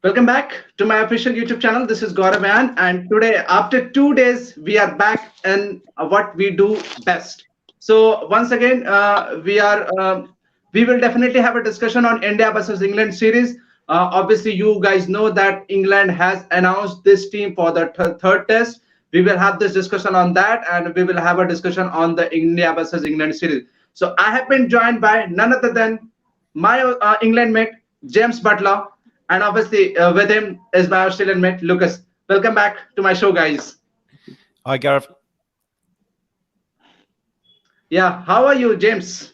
Welcome back to my official YouTube channel. This is Gaurav, and today, after 2 days, we are back in what we do best. So once again, we will definitely have a discussion on India versus England series. Obviously, you guys know that England has announced this team for the third test. We will have this discussion on that, and we will have a discussion on the India versus England series. So I have been joined by none other than my England mate, James Butler, and obviously with him is my Australian mate, Lucas. Welcome back to my show, guys. Hi, Gaurav. Yeah, how are you, James?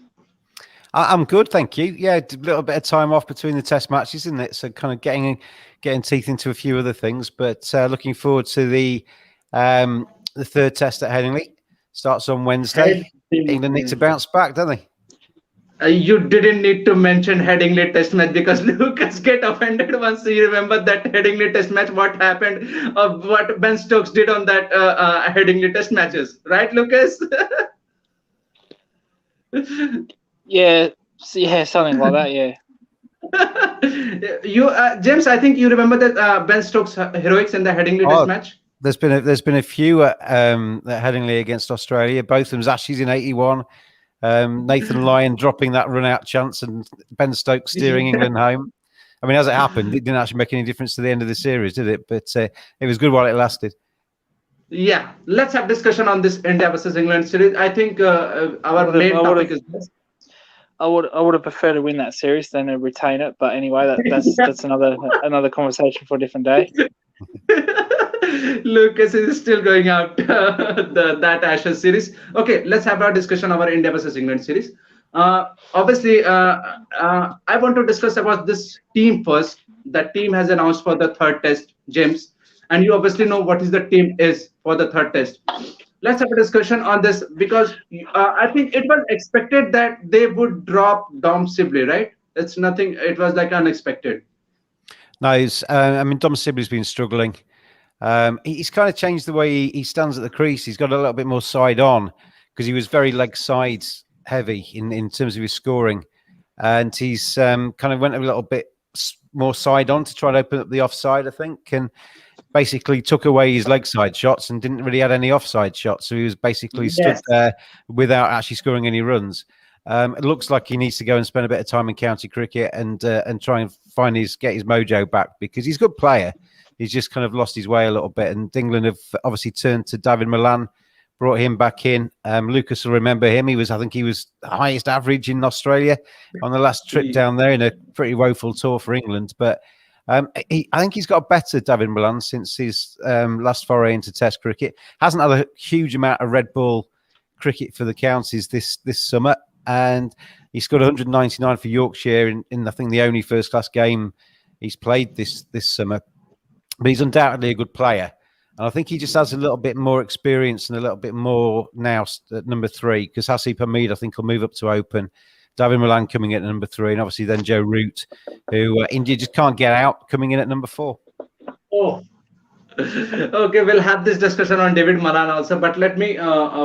I'm good, thank you. Yeah, a little bit of time off between the test matches, isn't it? So kind of getting teeth into a few other things, but looking forward to the third test at Headingley. Starts on Wednesday. England need to bounce back, don't they? You didn't need to mention Headingley Test match because Lucas get offended once he remembered that Headingley Test match. What happened? What Ben Stokes did on that Headingley Test matches, right, Lucas? Yeah, something like that. Yeah. James, I think you remember that Ben Stokes heroics in the Headingley Test match. There's been a few at Headingley against Australia. Both of them's Ashes in '81. Nathan Lyon dropping that run-out chance and Ben Stokes steering England home. I mean, as it happened, it didn't actually make any difference to the end of the series, did it? But it was good while it lasted. Yeah, let's have discussion on this India versus England series. I think our main topic is this. I would have preferred to win that series than to retain it. But anyway, that's another conversation for a different day. Lucas is still going out that Ashes series. Okay, let's have our discussion of our India versus England series. Obviously, I want to discuss about this team first. The team has announced for the third test, James, and you obviously know what is the team is for the third test. Let's have a discussion on this because I think it was expected that they would drop Dom Sibley, right? It's nothing. It was like unexpected. No, I mean, Dom Sibley's been struggling. He's kind of changed the way he stands at the crease. He's got a little bit more side on because he was very leg sides heavy in terms of his scoring, and he's kind of went a little bit more side on to try and open up the offside, I think, and basically took away his leg side shots and didn't really add any offside shots. So he was basically stood there without actually scoring any runs. It looks like he needs to go and spend a bit of time in county cricket and try and get his mojo back because he's a good player. He's just kind of lost his way a little bit. And England have obviously turned to David Malan, brought him back in. Lucas will remember him. I think he was the highest average in Australia on the last trip down there in a pretty woeful tour for England. But I think he's got better, David Malan, since his last foray into Test cricket. Hasn't had a huge amount of red ball cricket for the counties this summer. And he scored 199 for Yorkshire in I think the only first class game he's played this summer. But he's undoubtedly a good player. And I think he just has a little bit more experience and a little bit more now at number 3, because Hasib Hamid, I think, will move up to open. David Malan coming in at number 3, and obviously then Joe Root, who India just can't get out, coming in at number 4. Oh, okay. We'll have this discussion on David Malan also. But let me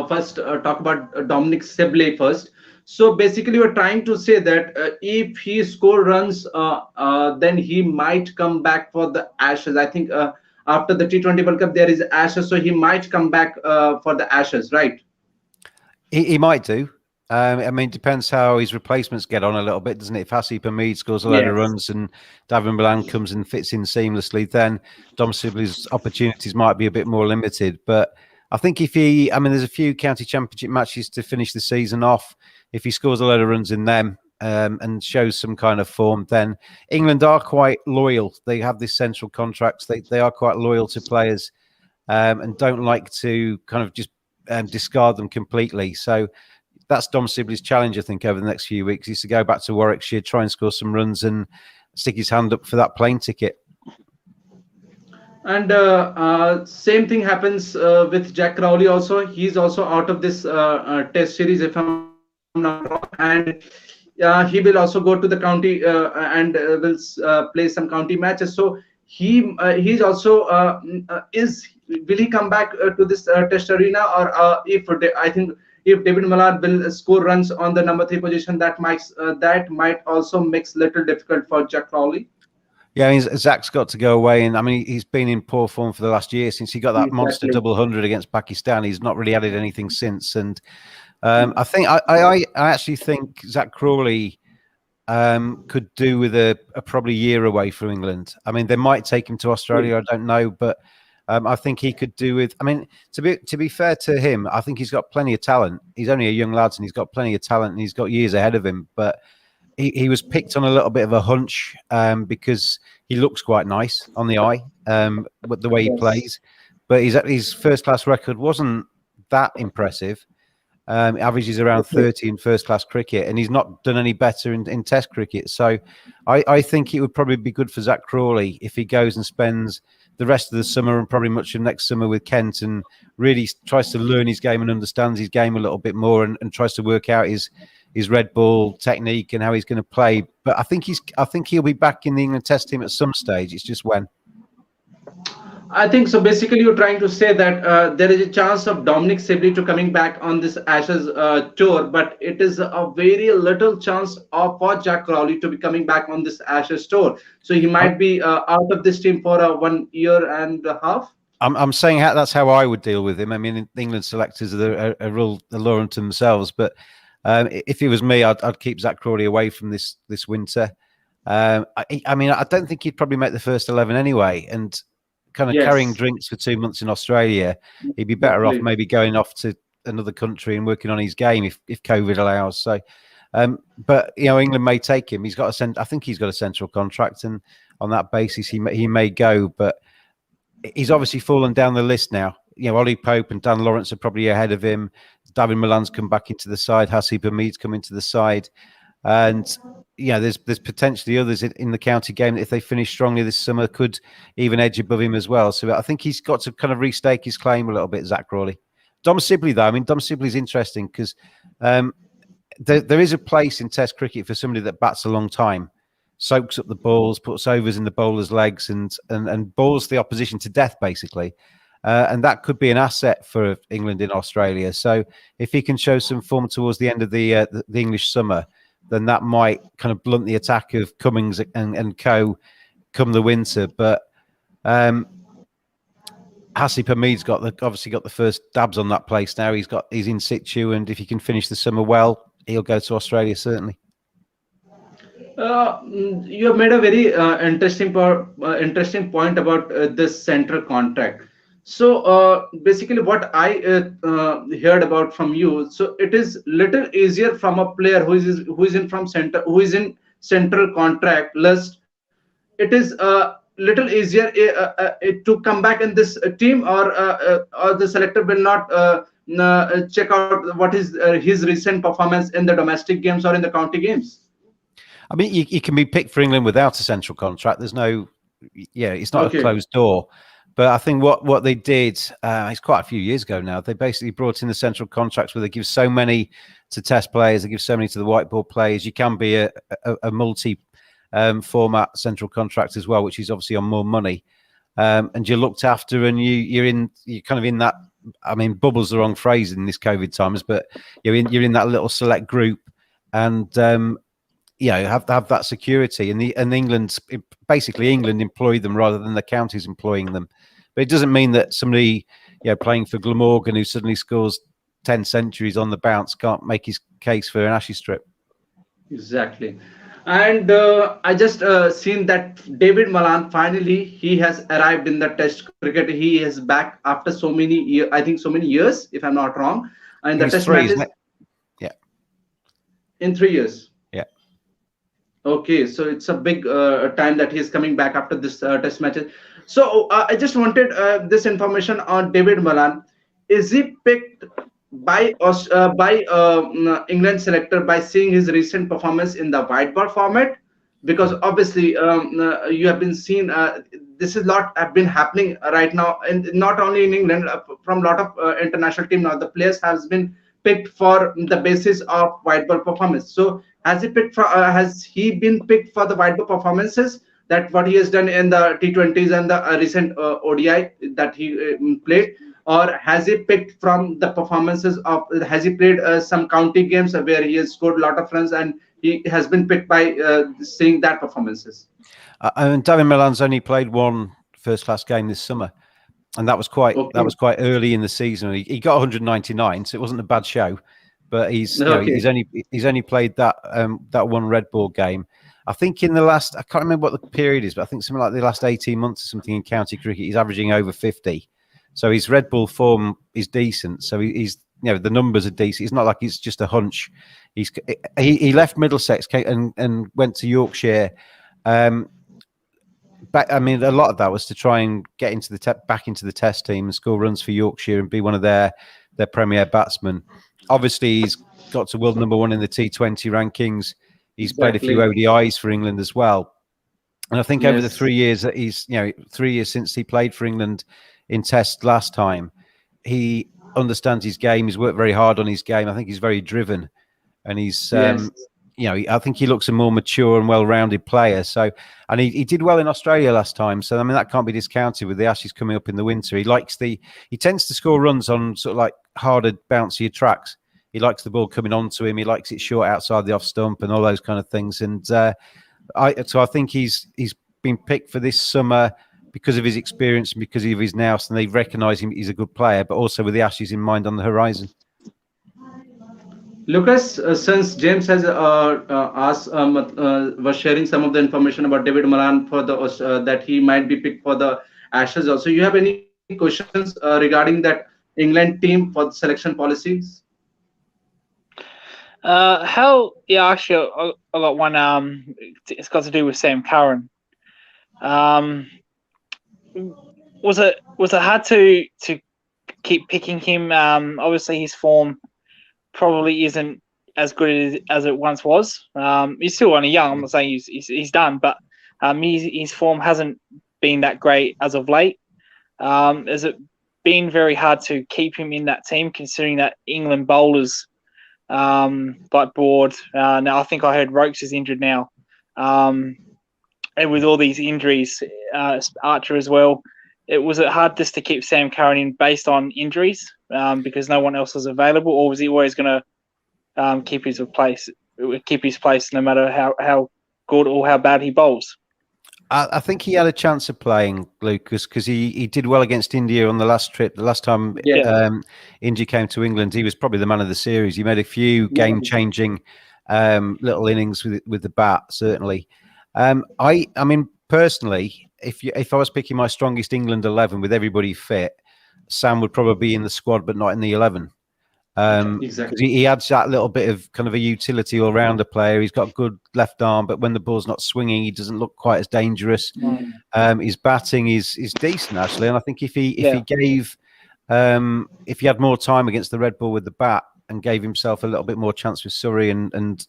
first talk about Dominic Sibley first. So basically, we're trying to say that if he score runs, then he might come back for the Ashes. I think after the T20 World Cup, there is Ashes, so he might come back for the Ashes, right? He might do. I mean, it depends how his replacements get on a little bit, doesn't it? If Hasib Hamid scores a load of runs and David Malan comes and fits in seamlessly, then Dom Sibley's opportunities might be a bit more limited. But I think there's a few county championship matches to finish the season off. If he scores a load of runs in them and shows some kind of form, then England are quite loyal. They have this central contracts. They are quite loyal to players and don't like to kind of just discard them completely. So that's Dom Sibley's challenge, I think, over the next few weeks, is to go back to Warwickshire, try and score some runs and stick his hand up for that plane ticket. And same thing happens with Jack Crowley also. He's also out of this test series, if I'm not wrong. And he will also go to the county and will play some county matches. So he's also will he come back to this test arena, or I think if David Malan will score runs on the number 3 position, that might also makes little difficult for Jack Crowley. Yeah, I mean, Zach's got to go away, and I mean, he's been in poor form for the last year since he got that monster Exactly. double hundred against Pakistan. He's not really added anything since, and I actually think Zach Crawley could do with a probably year away from England. I mean, they might take him to Australia. I don't know, but I think he could do with. I mean, to be fair to him, I think he's got plenty of talent. He's only a young lad, and he's got plenty of talent, and he's got years ahead of him. But he was picked on a little bit of a hunch because he looks quite nice on the eye, with the way he Yes. plays. But his first class record wasn't that impressive. Averages around Okay. 30 in first class cricket, and he's not done any better in Test cricket. So I think it would probably be good for Zach Crawley if he goes and spends the rest of the summer and probably much of next summer with Kent and really tries to learn his game and understands his game a little bit more and tries to work out his red ball technique and how he's going to play. But I think he'll be back in the England Test team at some stage. It's just when. I think so. Basically, you're trying to say that there is a chance of Dominic Sibley to coming back on this Ashes tour, but it is a very little chance of for Jack Crowley to be coming back on this Ashes tour. So he might be out of this team for 1 year and a half. I'm saying that's how I would deal with him. I mean, England selectors are a real allure unto themselves, but if it was me, I'd keep Zach Crawley away from this winter. I mean, I don't think he'd probably make the first 11 anyway, and kind of carrying Yes, drinks for 2 months in Australia, he'd be better off exactly. maybe going off to another country and working on his game if COVID allows. So, but England may take him. I think he's got a central contract, and on that basis, he may go. But he's obviously fallen down the list now. Ollie Pope and Dan Lawrence are probably ahead of him. David Malan's come back into the side. Hasib Hamid's come into the side, and there's potentially others in the county game that if they finish strongly this summer could even edge above him as well. So I think he's got to kind of restake his claim a little bit, Zach Crawley. Dom Sibley, though, I mean, Dom Sibley's interesting because there is a place in Test cricket for somebody that bats a long time, soaks up the balls, puts overs in the bowler's legs, and bowls the opposition to death, basically. And that could be an asset for England in Australia. So if he can show some form towards the end of the English summer, then that might kind of blunt the attack of Cummings and co come the winter. But Hasib Hamid's obviously got the first dabs on that place now. He's in situ, and if he can finish the summer well, he'll go to Australia certainly. You have made a very interesting point about this central contract. So basically, what I heard about from you, so it is little easier from a player who is in from center who is in central contract list. It is little easier to come back in this team, or the selector will not check out what is his recent performance in the domestic games or in the county games. I mean, you can be picked for England without a central contract. There's no, it's not a Okay. closed door. But I think what they did, it's quite a few years ago now, they basically brought in the central contracts where they give so many to Test players, they give so many to the white ball players. You can be a multi format central contract as well, which is obviously on more money. And you're looked after, and you're kind of in that. I mean, bubble's the wrong phrase in this COVID times, but you're in that little select group, and have that security. And England, basically England employ them rather than the counties employing them. But it doesn't mean that somebody playing for Glamorgan who suddenly scores 10 centuries on the bounce can't make his case for an Ashes strip. Exactly. And I just seen that David Malan finally he has arrived in the Test cricket. He is back after so many years. I think so many years, if I'm not wrong. And the He's Test 3, matches isn't it? Yeah. in 3 years. Yeah. Okay, so it's a big time that he is coming back after this Test matches. So I just wanted this information on David Malan. Is he picked by England selector by seeing his recent performance in the white ball format? Because obviously you have been seen. This is lot have been happening right now, and not only in England, from a lot of international team now. The players has been picked for the basis of white ball performance. So has he been picked for the white ball performances? That what he has done in the T20s and the recent ODI that he played, or has he picked from the performances of? Has he played some county games where he has scored a lot of runs and he has been picked by seeing that performances. And David Malan's only played one first-class game this summer, and that was quite Okay. early in the season. He got 199, so it wasn't a bad show. But Okay. he's only played that one Red Bull game. I think in the last, I can't remember what the period is, but I think something like the last 18 months or something in county cricket, he's averaging over 50. So his Red Bull form is decent. So he's the numbers are decent. It's not like it's just a hunch. He left Middlesex and went to Yorkshire. I mean, a lot of that was to try and get into back into the Test team and score runs for Yorkshire and be one of their premier batsmen. Obviously, he's got to world number one in the T20 rankings. He's played a few ODIs for England as well. And I think over the 3 years that 3 years since he played for England in Test last time, he understands his game. He's worked very hard on his game. I think he's very driven, and he's I think he looks a more mature and well-rounded player. So, and he did well in Australia last time. So, I mean, that can't be discounted with the Ashes coming up in the winter. He tends to score runs on sort of like harder, bouncier tracks. He likes the ball coming onto him. He likes it short outside the off stump and all those kind of things. And I think he's been picked for this summer because of his experience and because of his nous, and they recognise him. He's a good player, but also with the Ashes in mind on the horizon. Lucas, since James has asked, was sharing some of the information about David Malan for the that he might be picked for the Ashes. Also, you have any questions regarding that England team for the selection policies? Actually, I got one. It's got to do with Sam Curran. Was it hard to keep picking him? Obviously, his form probably isn't as good as it once was. He's still only young. I'm not saying he's done, but his form hasn't been that great as of late. Has it been very hard to keep him in that team, considering that England bowlers got bored? Now I think I heard Rokes is injured now, and with all these injuries, Archer as well. Was it hard just to keep Sam Curran in based on injuries because no one else was available, or was he always going to keep his place no matter how good or how bad he bowls? I think he had a chance of playing, Lucas, because he did well against India on the last trip. The last time India came to England, he was probably the man of the series. He made a few game-changing little innings with the bat, certainly. I mean, personally, if I was picking my strongest England 11 with everybody fit, Sam would probably be in the squad, but not in the 11. Exactly. He adds that little bit of kind of a utility all-rounder player. He's got a good left arm, but when the ball's not swinging, he doesn't look quite as dangerous. His batting is decent actually, and I think if he had more time against the Red Bull with the bat and gave himself a little bit more chance with Surrey and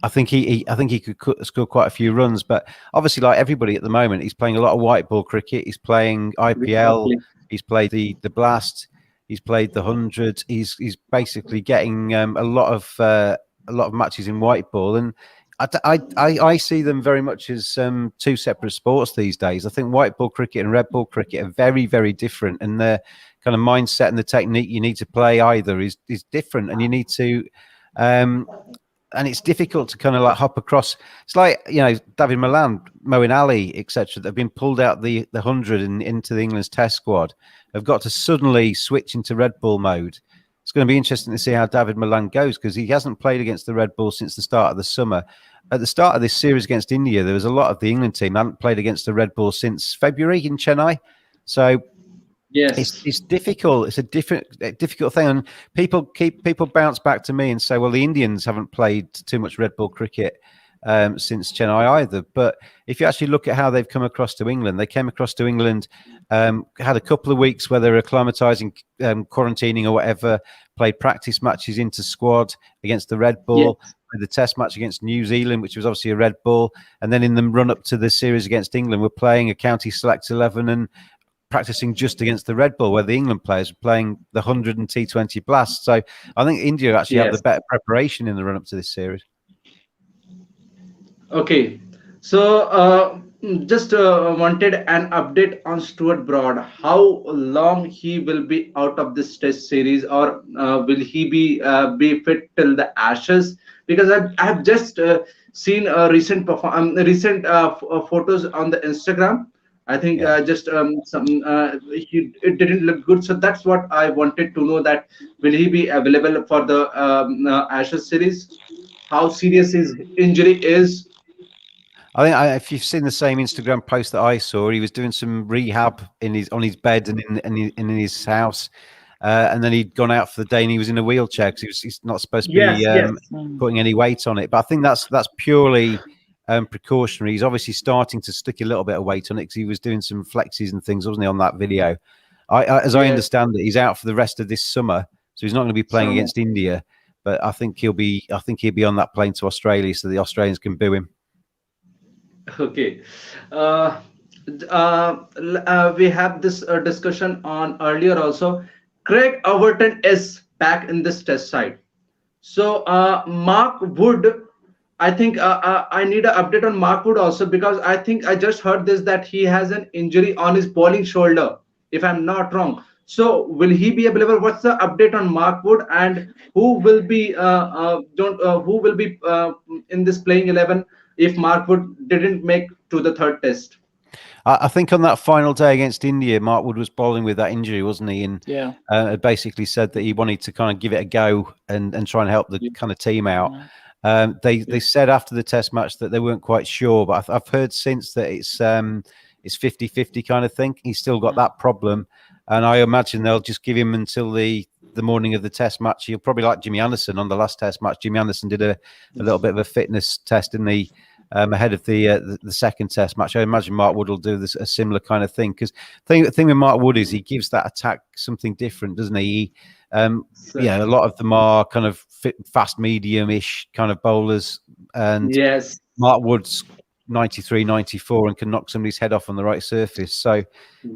I think he could score quite a few runs. But obviously, like everybody at the moment, he's playing a lot of white ball cricket. He's playing IPL. He's played the Blast. He's played the 100. He's basically getting a lot of matches in white ball, and I see them very much as two separate sports these days. I think white ball cricket and red ball cricket are very, very different, and the kind of mindset and the technique you need to play either is different, and you need to. And it's difficult to kind of like hop across. It's like, David Malan, Moeen Ali, etc., that have been pulled out the 100 and into the England's Test squad, have got to suddenly switch into Red Bull mode. It's going to be interesting to see how David Malan goes, because he hasn't played against the Red Bull since the start of the summer. At the start of this series against India, there was a lot of the England team hadn't played against the Red Bull since February in Chennai. So it's difficult. It's a difficult thing, and people bounce back to me and say, "Well, the Indians haven't played too much Red Bull cricket since Chennai either." But if you actually look at how they've come across to England, they came across to England, had a couple of weeks where they were acclimatising, quarantining or whatever, played practice matches into squad against the Red Bull. The Test match against New Zealand, which was obviously a Red Bull, and then in the run up to the series against England, we're playing a county select 11 and practicing just against the Red Bull, where the England players were playing the 100 and T20 Blast. So I think India actually have the better preparation in the run up to this series. Okay, so just wanted an update on Stuart Broad. How long he will be out of this Test series, or will he be fit till the Ashes? because I have just seen recent photos on the Instagram. I think Yeah. just some it didn't look good, so that's what I wanted to know. That will he be available for the Ashes series? How serious his injury is? I think if you've seen the same Instagram post that I saw, he was doing some rehab in his on his bed and in his house, and then he'd gone out for the day and he was in a wheelchair because he's not supposed to be Yes, yes. putting any weight on it. But I think that's purely precautionary. He's obviously starting to stick a little bit of weight on it because he was doing some flexes and things, wasn't he, on that video? As I Yes, understand it, he's out for the rest of this summer, so he's not going to be playing some. against India. But I think he'll be on that plane to Australia so the Australians can boo him. Okay. Uh, we have this discussion on earlier also. Craig Overton is back in this test side. So Mark Wood, I think I need an update on Mark Wood also, because I think I just heard this that he has an injury on his bowling shoulder, if I'm not wrong. So will he be available? What's the update on Mark Wood, and who will be don't who will be in this playing 11 if Mark Wood didn't make to the third test? I think on that final day against India, Mark Wood was bowling with that injury, wasn't he? And Yeah. basically said that he wanted to kind of give it a go and try and help the kind of team out. They said after the test match that they weren't quite sure, but I've heard since that it's 50-50 kind of thing. He's still got that problem, and I imagine they'll just give him until the morning of the test match. He'll probably like Jimmy Anderson on the last test match. Jimmy Anderson did a little bit of a fitness test in the ahead of the second test match. I imagine Mark Wood will do a similar kind of thing, because the thing with Mark Wood is he gives that attack something different, doesn't he? A lot of them are kind of fast medium-ish kind of bowlers, and Yes. Mark Wood's 93, 94 and can knock somebody's head off on the right surface. So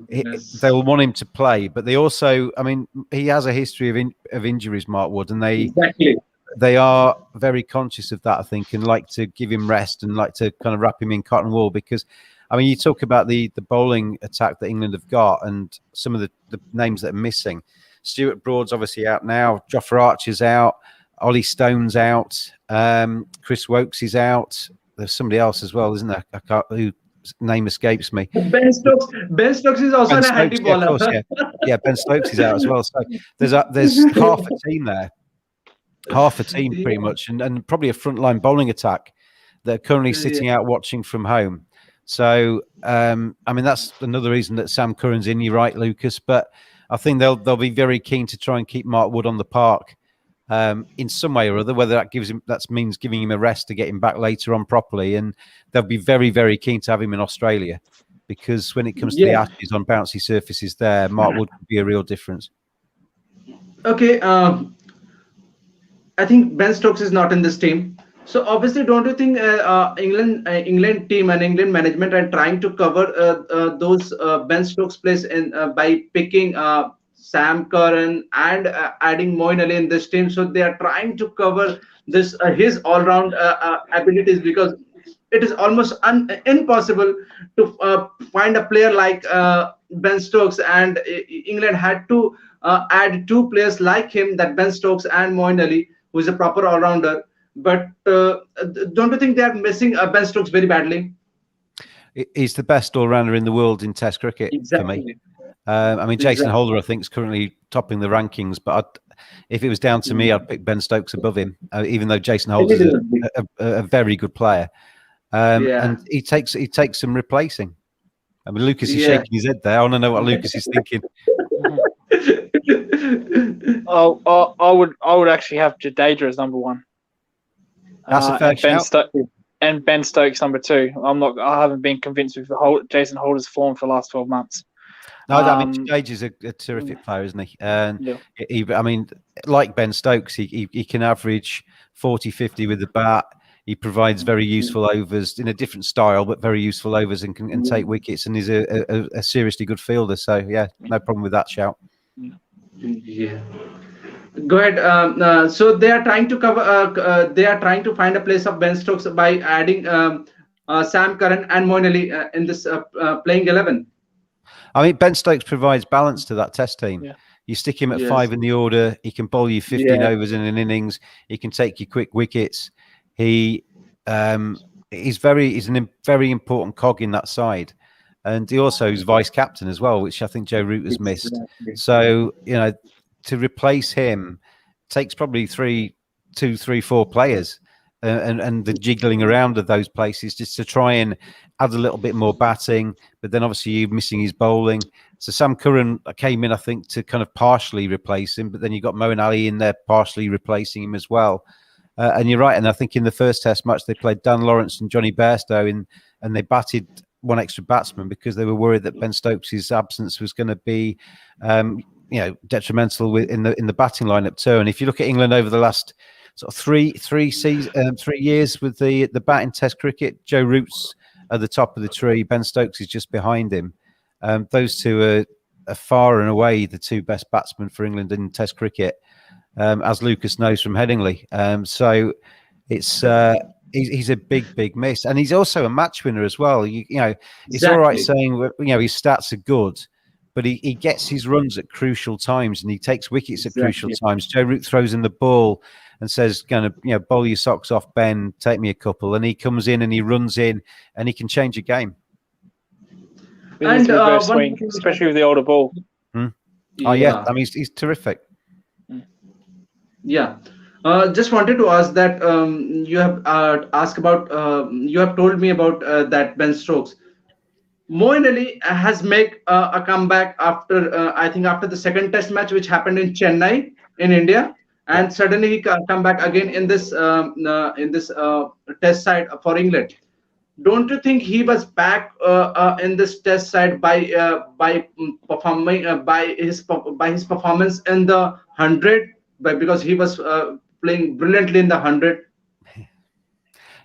Yes. they'll want him to play, but they also, I mean, he has a history of injuries, Mark Wood, and Exactly. they are very conscious of that, I think, and like to give him rest and like to kind of wrap him in cotton wool, because, I mean, you talk about the bowling attack that England have got and some of the names that are missing. Stuart Broad's obviously out now. Jofra Archer's out. Ollie Stone's out. Chris Wokes is out. There's somebody else as well, isn't there? Whose name escapes me. Ben Stokes. Ben Stokes is also Ben a Stokes, handy yeah, of bowler. course, yeah. Ben Stokes is out as well. So there's half a team there. Half a team pretty much, and probably a frontline bowling attack that are currently sitting out watching from home. So I mean, that's another reason that Sam Curran's in. You're right, Lucas, but I think they'll be very keen to try and keep Mark Wood on the park in some way or other. Whether that means giving him a rest to get him back later on properly, and they'll be very, very keen to have him in Australia, because when it comes to the Ashes on bouncy surfaces, there Mark Wood could be a real difference. Okay. I think Ben Stokes is not in this team. So obviously, don't you think England team and England management are trying to cover those Ben Stokes place by picking Sam Curran and adding Moeen Ali in this team? So they are trying to cover this his all-round abilities, because it is almost impossible to find a player like Ben Stokes, and England had to add two players like him, that Ben Stokes and Moeen Ali, who is a proper all-rounder. But don't you think they are missing Ben Stokes very badly? He's the best all-rounder in the world in Test cricket for me. I mean, Jason Holder, I think, is currently topping the rankings, but if it was down to me, I'd pick Ben Stokes above him, even though Jason Holder is a very good player. And he takes some replacing. I mean, Lucas is shaking his head there. I want to know what Lucas is thinking. I would actually have Jadeja as number one. That's a fair shout. And Ben Stokes number two. I haven't been convinced with Jason Holder's form for the last 12 months. No, I mean, Jadeja's a terrific player, isn't he? And I mean, like Ben Stokes, he can average 40, 50 with the bat. He provides very useful overs in a different style, but very useful overs, and can take wickets, and is a seriously good fielder. So yeah, no problem with that shout. Yeah. Go ahead. So they are trying to cover. They are trying to find a place of Ben Stokes by adding Sam Curran and Moeen Ali in this playing 11. I mean, Ben Stokes provides balance to that Test team. Yeah. You stick him at 5 in the order, he can bowl you 15 overs in an innings. He can take you quick wickets. He he's a very important cog in that side, and he also is vice captain as well, which I think Joe Root has missed. Exactly. So to replace him takes probably 2, 3, 4 players, and the jiggling around of those places just to try and add a little bit more batting. But then obviously you're missing his bowling. So Sam Curran came in, I think, to kind of partially replace him, but then you got Moeen Ali in there partially replacing him as well. And you're right. And I think in the first Test match, they played Dan Lawrence and Johnny Bairstow and they batted one extra batsman because they were worried that Ben Stokes' absence was going to be, detrimental in the batting lineup too. And if you look at England over the last sort of 3 years with the batting Test cricket, Joe Root's at the top of the tree. Ben Stokes is just behind him. Those two are far and away the 2 best batsmen for England in Test cricket. As Lucas knows from Headingley. So it's he's a big miss, and he's also a match winner as well. It's Exactly. all right saying his stats are good, but he gets his runs at crucial times and he takes wickets at crucial times. Joe Root throws in the ball and says, "Gonna bowl your socks off, Ben. Take me a couple," and he comes in and he runs in and he can change a game. With his reverse swing, especially with the older ball. Oh yeah, I mean he's terrific. Yeah. Just wanted to ask that you have asked about, you have told me about that Ben Stokes. Moeen Ali has made a comeback after, I think, after the second Test match, which happened in Chennai in India, and suddenly he come back again in this Test side for England. Don't you think he was back in this Test side by performing by his performance in the 100? Because he was playing brilliantly in the 100.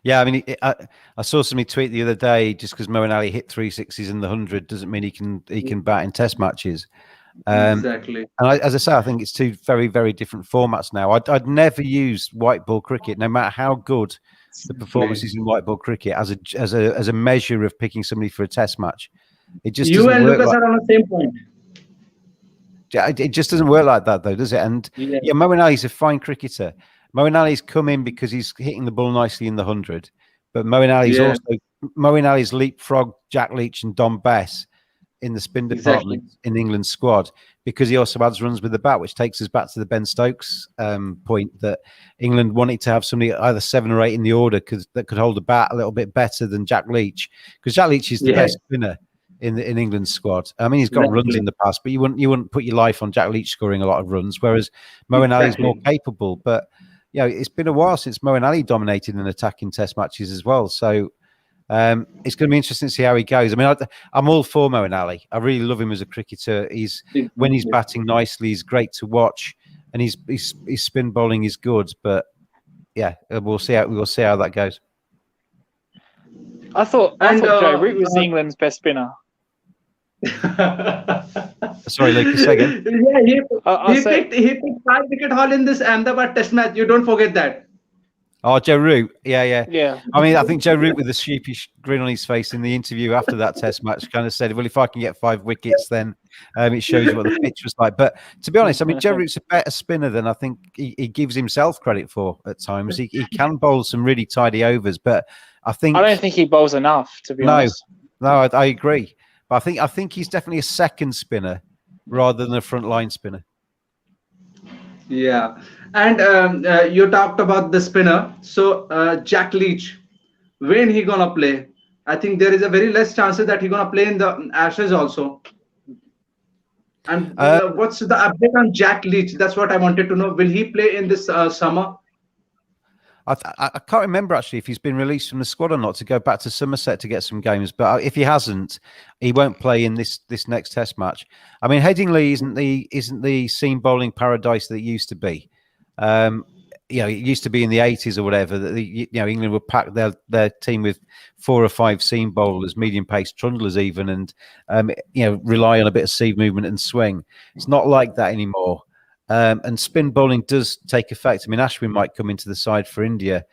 Yeah, I mean, I saw somebody tweet the other day, just because Moeen Ali hit 3 sixes in the 100 doesn't mean he can bat in Test matches. Exactly. And as I say, I think it's 2 very, very different formats now. I'd never use white ball cricket, no matter how good the performances in white ball cricket, as a measure of picking somebody for a Test match. It just You and Lucas are on the same point. It just doesn't work like that, though, does it? And Moeen Ali's a fine cricketer. Moeen Ali's come in because he's hitting the ball nicely in the 100, but Moeen Ali's leapfrog Jack Leach and Dom Bess in the spin department in England's squad, because he also adds runs with the bat, which takes us back to the Ben Stokes point that England wanted to have somebody either 7 or 8 in the order that could hold the bat a little bit better than Jack Leach, because Jack Leach is the best spinner in England's squad. I mean, he's got runs in the past, but you wouldn't put your life on Jack Leach scoring a lot of runs, whereas Moeen Ali is more capable. But it's been a while since Moeen Ali dominated an attack in Test matches as well. So it's going to be interesting to see how he goes. I mean, I'm all for Moeen Ali. I really love him as a cricketer. When he's batting nicely, he's great to watch, and his spin bowling is good. But we'll see how that goes. I thought Joe Root was England's best spinner. Sorry, Lucas, say again. He picked 5-wicket haul in this Ahmedabad Test match. You don't forget that. Oh, Joe Root. Yeah. I mean, I Yeah. think Joe Root, with a sheepish grin on his face in the interview after that Test match, kind of said, "Well, if I can get 5 wickets, then it shows you what the pitch was like." But to be honest, I mean, Joe Root's a better spinner than I think he gives himself credit for at times. He can bowl some really tidy overs, but I don't think he bowls enough, to be honest. No, I agree. But I think he's definitely a second spinner rather than a front line spinner. Yeah. And you talked about the spinner. So Jack Leach, when he gonna play? I think there is a very less chances that he gonna play in the Ashes also. And what's the update on Jack Leach? That's what I wanted to know. Will he play in this summer? I can't remember actually if he's been released from the squad or not to go back to Somerset to get some games. But if he hasn't, he won't play in this next Test match. I mean, Headingley isn't the seam bowling paradise that it used to be. It used to be in the 80s or whatever that England would pack their team with 4 or 5 seam bowlers, medium pace trundlers even, and rely on a bit of seam movement and swing. It's not like that anymore. And spin bowling does take effect. I mean, Ashwin might come into the side for India.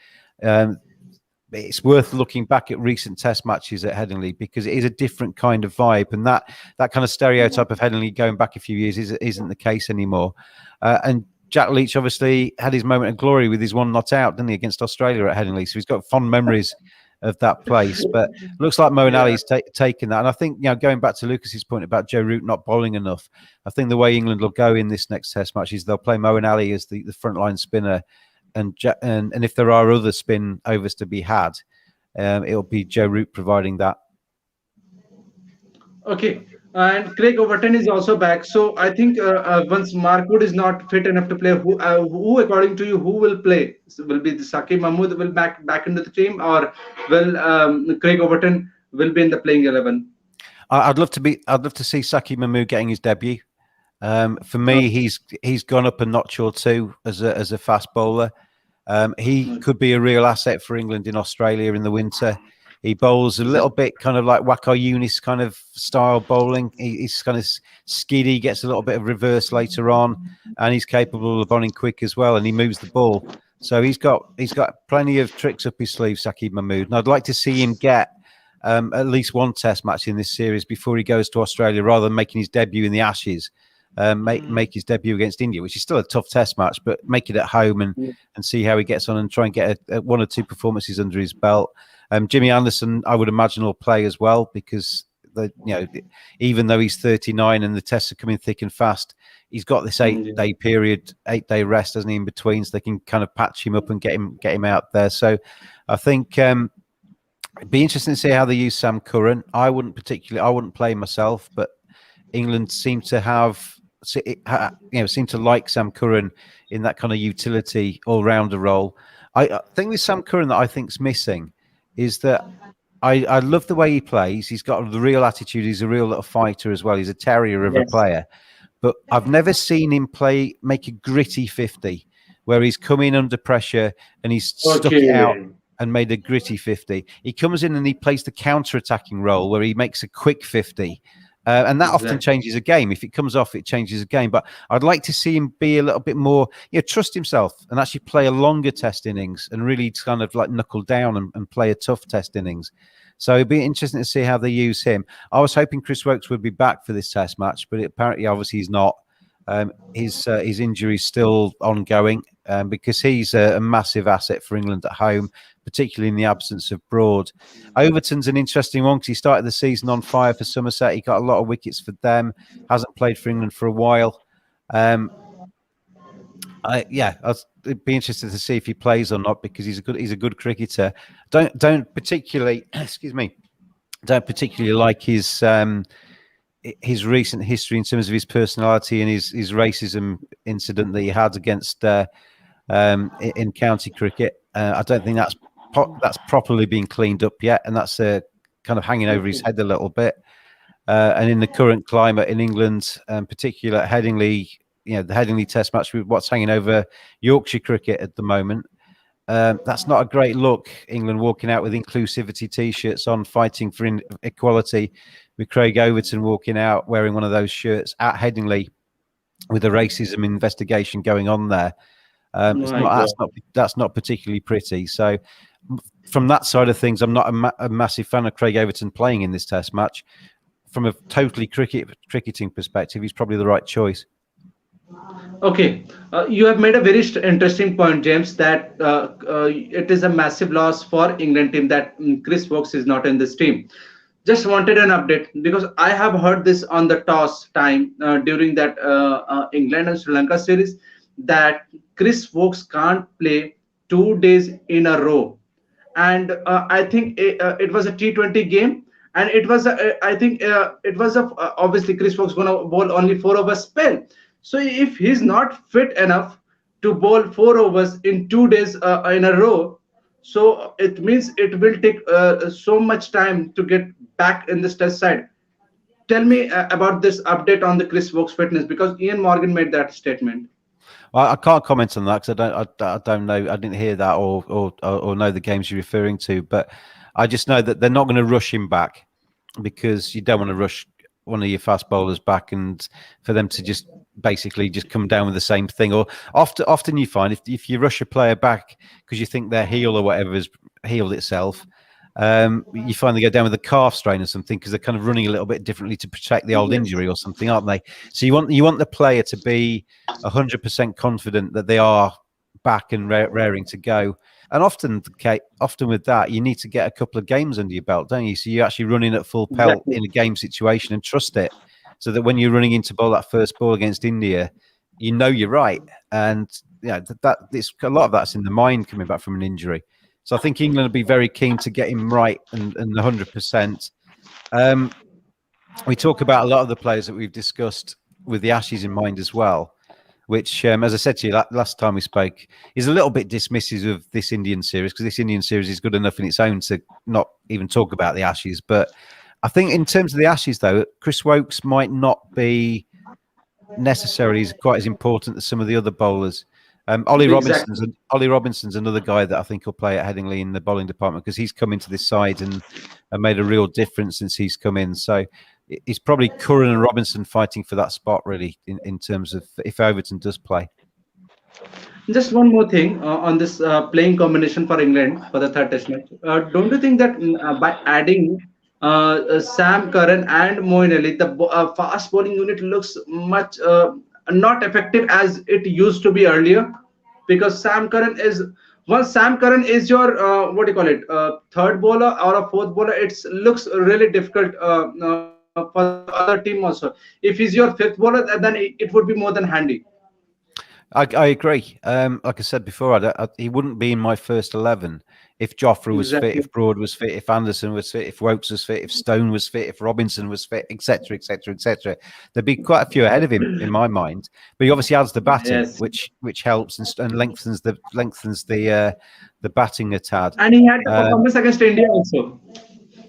It's worth looking back at recent Test matches at Headingley because it is a different kind of vibe, and that kind of stereotype of Headingley going back a few years isn't the case anymore. And Jack Leach obviously had his moment of glory with his one not out, didn't he, against Australia at Headingley? So he's got fond memories of that place. But looks like Moeen Ali's taken that. And I think, going back to Lucas's point about Joe Root not bowling enough, I think the way England will go in this next Test match is they'll play Moeen Ali as the frontline spinner, and if there are other spin overs to be had, it'll be Joe Root providing that. Okay. And Craig Overton is also back. So I think once Mark Wood is not fit enough to play, who according to you, who will play? So will be the Saqib Mahmood will back into the team, or will Craig Overton will be in the playing 11? I'd love to see Saqib Mahmood getting his debut. For me, he's gone up a notch or two as a fast bowler. He could be a real asset for England in Australia in the winter. He bowls a little bit kind of like Waqar Younis kind of style bowling. He's kind of skiddy, gets a little bit of reverse later on, and he's capable of bowling quick as well, and he moves the ball. So he's got plenty of tricks up his sleeve, Saqib Mahmood. And I'd like to see him get at least one Test match in this series before he goes to Australia, rather than making his debut in the Ashes. Make his debut against India, which is still a tough Test match, but make it at home and see how he gets on and try and get one or two performances under his belt. Jimmy Anderson, I would imagine, will play as well, because even though he's 39 and the tests are coming thick and fast, he's got this 8-day period, 8-day rest, hasn't he, in between, so they can kind of patch him up and get him out there. So I think it'd be interesting to see how they use Sam Curran. I wouldn't play myself, but England seem to like Sam Curran in that kind of utility all-rounder role. I think with Sam Curran that I think's missing is that I love the way he plays. He's got the real attitude. He's a real little fighter as well. He's a terrier of a player. But I've never seen him make a gritty 50 where he's come in under pressure and he's stuck it out and made a gritty 50. He comes in and he plays the counter-attacking role where he makes a quick 50. And that often changes a game. If it comes off, it changes a game. But I'd like to see him be a little bit more, trust himself and actually play a longer Test innings and really kind of like knuckle down and play a tough Test innings. So it'd be interesting to see how they use him. I was hoping Chris Woakes would be back for this Test match, but apparently, obviously, he's not. His injury is still ongoing because he's a massive asset for England at home, particularly in the absence of Broad. Overton's an interesting one because he started the season on fire for Somerset. He got a lot of wickets for them. Hasn't played for England for a while. It'd be interested to see if he plays or not, because he's a good cricketer. Don't particularly like his recent history in terms of his personality and his racism incident that he had against in county cricket. I don't think that's properly been cleaned up yet, and that's kind of hanging over his head a little bit. And in the current climate in England, particularly at Headingley, the Headingley Test match, with what's hanging over Yorkshire cricket at the moment, that's not a great look. England walking out with inclusivity T-shirts on, fighting for equality, with Craig Overton walking out wearing one of those shirts at Headingley with a racism investigation going on there. That's not particularly pretty. So from that side of things, I'm not a massive fan of Craig Overton playing in this Test match. From a totally cricketing perspective, he's probably the right choice. Okay, you have made a very interesting point, James, that it is a massive loss for England team that Chris Woakes is not in this team. Just wanted an update, because I have heard this on the toss time during that England and Sri Lanka series, that Chris Woakes can't play 2 days in a row. And I think it was a T20 game, and it was obviously Chris Woakes going to bowl only 4 over spell. So if he's not fit enough to bowl 4 overs in 2 days in a row, so it means it will take so much time to get back in this Test side. Tell me about this update on the Chris Woakes fitness, because Ian Morgan made that statement. Well, I can't comment on that because I don't know. I didn't hear that or know the games you're referring to. But I just know that they're not going to rush him back, because you don't want to rush one of your fast bowlers back and for them to just basically just come down with the same thing. Or often you find if you rush a player back because you think their heel or whatever has healed itself, you find they go down with a calf strain or something because they're kind of running a little bit differently to protect the old injury or something, aren't they? So you want the player to be 100% confident that they are back and raring to go. And often with that, you need to get a couple of games under your belt, don't you? So you're actually running at full pelt in a game situation and trust it, so that when you're running into bowl that first ball against India, you know you're right. And that it's a lot of that's in the mind coming back from an injury. So I think England will be very keen to get him right and 100%. We talk about a lot of the players that we've discussed with the Ashes in mind as well, which, as I said to you last time we spoke, is a little bit dismissive of this Indian series, because this Indian series is good enough in its own to not even talk about the Ashes. But I think in terms of the Ashes, though, Chris Woakes might not be necessarily quite as important as some of the other bowlers. Ollie Robinson's another guy that I think will play at Headingley in the bowling department, because he's come into this side and made a real difference since he's come in. So it's probably Curran and Robinson fighting for that spot, really, in terms of if Overton does play. Just one more thing on this playing combination for England for the third test match. Don't you think that by adding Sam Curran and Moeen Ali, the fast bowling unit looks much not effective as it used to be earlier? Because once Sam Curran is your what do you call it, third bowler or a fourth bowler, it looks really difficult for the other team also. If he's your fifth bowler, then it would be more than handy. I agree. Like I said before, he wouldn't be in my first 11 if Jofra was fit, if Broad was fit, if Anderson was fit, if Woakes was fit, if Stone was fit, if Robinson was fit, etc., etc., etc. There'd be quite a few ahead of him in my mind. But he obviously adds the batting, which helps and lengthens the batting a tad. And he had the performance against India also.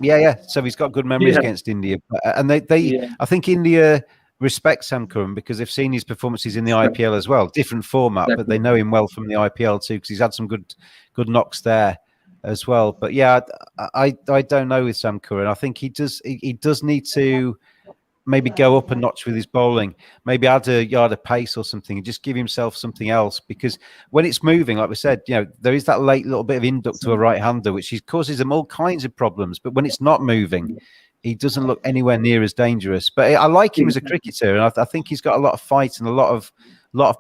Yeah. So he's got good memories against India, and I think India respect Sam Curran because they've seen his performances in the IPL as well. Different format, but they know him well from the IPL too, because he's had some good knocks there as well. But yeah, I don't know with Sam Curran. I think he does need to maybe go up a notch with his bowling, maybe add a yard of pace or something, and just give himself something else. Because when it's moving, like we said, there is that late little bit of induct to a right-hander, which causes them all kinds of problems. But when it's not moving, he doesn't look anywhere near as dangerous. But I like him as a cricketer, and I think he's got a lot of fight and a lot of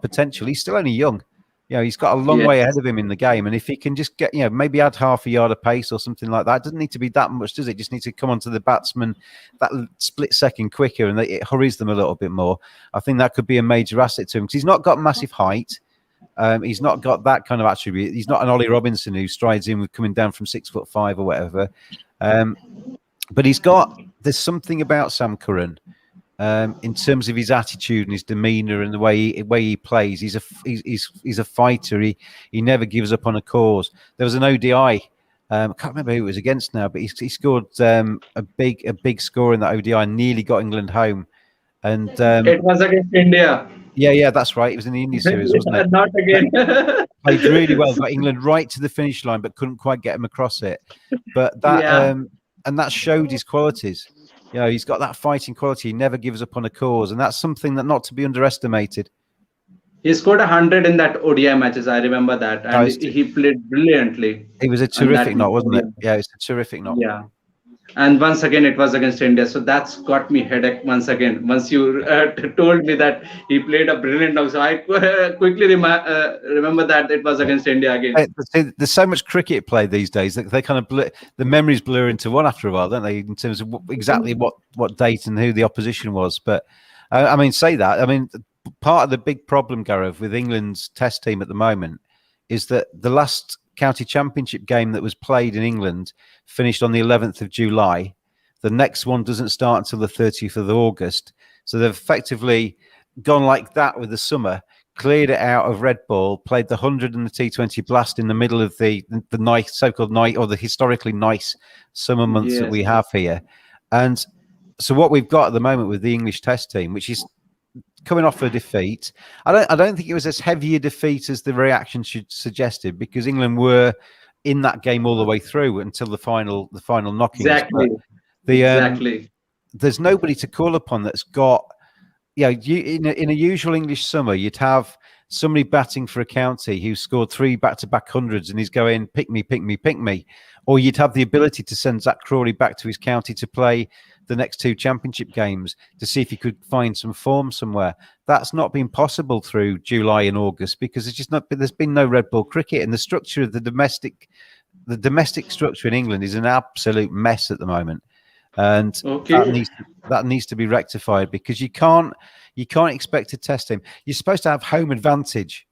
potential. He's still only young. He's got a long way ahead of him in the game. And if he can just get, maybe add half a yard of pace or something like that, it doesn't need to be that much, does it? Just need to come onto the batsman that split second quicker, and it hurries them a little bit more. I think that could be a major asset to him, because he's not got massive height. He's not got that kind of attribute. He's not an Ollie Robinson who strides in with coming down from 6'5" or whatever. But there's something about Sam Curran in terms of his attitude and his demeanour and the way he plays. He's a fighter. He never gives up on a cause. There was an ODI. I can't remember who it was against now, but he scored a big score in that ODI and nearly got England home. And it was against India. Yeah, that's right. It was in the India series, wasn't it? Not again. Played really well, got England right to the finish line, but couldn't quite get him across it. But that and that showed his qualities. He's got that fighting quality. He never gives up on a cause, and that's something that not to be underestimated. He scored 100 in that ODI matches. I remember that, and he played brilliantly. It was a terrific knock, wasn't it? Yeah, it's a terrific knock. Yeah, and once again it was against India, so that's got me headache once again. Once you told me that he played a brilliant knock, so I quickly remember that it was against India again. There's so much cricket played these days that they kind of the memories blur into one after a while, don't they? In terms of exactly what date and who the opposition was. But part of the big problem, Gaurav, with England's Test team at the moment is that the last county championship game that was played in England finished on the 11th of July. The next one doesn't start until the 30th of August. So they've effectively gone like that with the summer, cleared it out of red ball, played the 100 and the T20 blast in the middle of the nice, so-called night, or the historically nice summer months that we have here. And so what we've got at the moment with the English Test team, which is coming off a defeat, I don't think it was as heavy a defeat as the reaction suggested, because England were in that game all the way through until the final knockings. Exactly. There's nobody to call upon that's got, in a usual English summer, you'd have somebody batting for a county who scored 3 back-to-back hundreds and he's going, pick me, pick me, pick me. Or you'd have the ability to send Zach Crawley back to his county to play the next 2 championship games to see if he could find some form somewhere. That's not been possible through July and August because there's been no red ball cricket, and the structure of the domestic structure in England is an absolute mess at the moment. And that needs to be rectified because you can't expect to test him. You're supposed to have home advantage.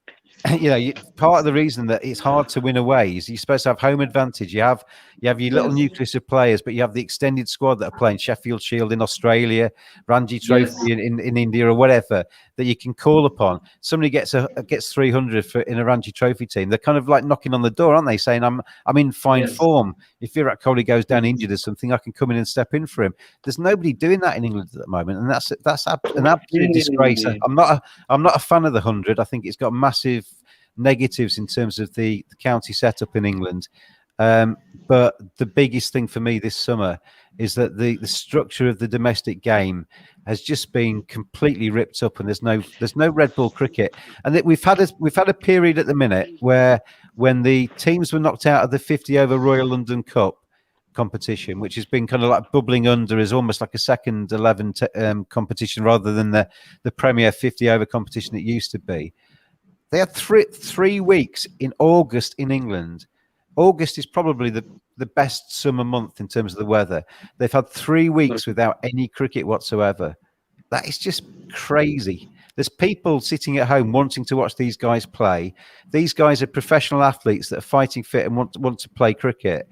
Part of the reason that it's hard to win away is you're supposed to have home advantage. You have your little nucleus of players, but you have the extended squad that are playing Sheffield Shield in Australia, Ranji Trophy in India, or whatever that you can call upon. Somebody gets 300 in a Ranji Trophy team. They're kind of like knocking on the door, aren't they? Saying, "I'm in fine form. If Virat Kohli goes down injured or something, I can come in and step in for him." There's nobody doing that in England at the moment, and that's an absolute disgrace. I'm not a fan of the 100. I think it's got massive negatives in terms of the county setup in England. But the biggest thing for me this summer is that the structure of the domestic game has just been completely ripped up, and there's no red ball cricket. And that we've had a period at the minute where when the teams were knocked out of the 50 over Royal London Cup competition, which has been kind of like bubbling under as almost like a second 11 competition rather than the Premier 50 over competition it used to be. They had 3 weeks in August in England. August is probably the best summer month in terms of the weather. They've had 3 weeks without any cricket whatsoever. That is just crazy. There's people sitting at home wanting to watch these guys play. These guys are professional athletes that are fighting fit and want to play cricket.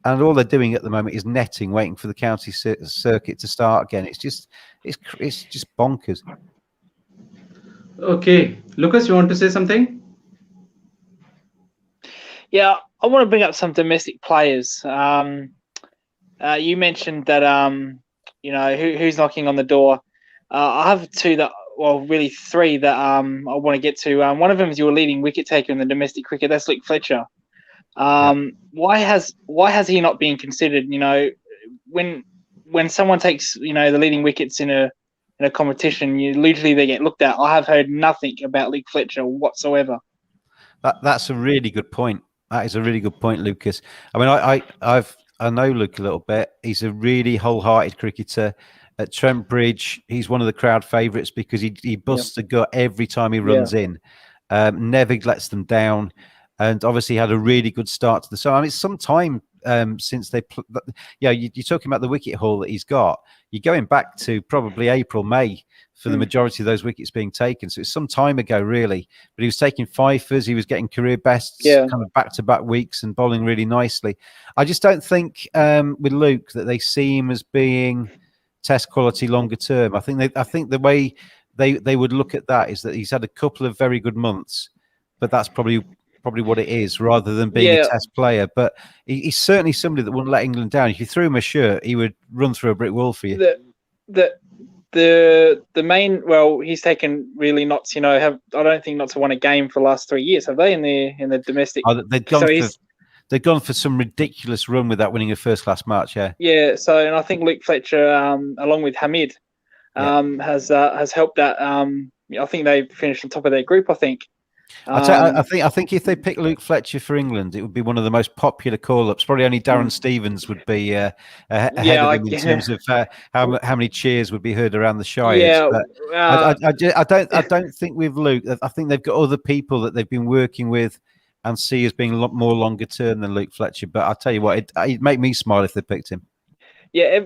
And all they're doing at the moment is netting, waiting for the county circuit to start again. It's just bonkers. Okay, Lucas, you want to say something? Yeah, I want to bring up some domestic players. You mentioned that who's knocking on the door. I have 2 really 3 that I want to get to. One of them is your leading wicket taker in the domestic cricket. That's Luke Fletcher. Why has he not been considered? When someone takes the leading wickets in a competition, usually they get looked at. I have heard nothing about Luke Fletcher whatsoever. That's a really good point. That is a really good point, Lucas. I mean, I know Luke a little bit. He's a really wholehearted cricketer. At Trent Bridge, he's one of the crowd favourites because he busts a gut every time he runs in. Never lets them down. And obviously had a really good start to the summer. I mean, it's some time since they... you're talking about the wicket haul that he's got. You're going back to probably April, May for the majority of those wickets being taken. So it's some time ago, really. But he was taking fifers. He was getting career bests kind of back-to-back weeks and bowling really nicely. I just don't think with Luke that they see him as being test quality longer term. I think the way they would look at that is that he's had a couple of very good months, but that's probably what it is, rather than being a test player. But he's certainly somebody that wouldn't let England down. If you threw him a shirt, he would run through a brick wall for you. The main, he's taken really not to, I don't think not to won a game for the last 3 years, have they? In the domestic, they've gone for some ridiculous run without winning a first class match. Yeah. So, and I think Luke Fletcher, along with Hamid, has helped that. I think they finished on top of their group. I think. I think if they pick Luke Fletcher for England, it would be one of the most popular call-ups. Probably only Darren Stevens would be ahead of him in terms of how many cheers would be heard around the Shires. I don't think with Luke. I think they've got other people that they've been working with and see as being a lot more longer term than Luke Fletcher. But I'll tell you what, it'd make me smile if they picked him. Yeah,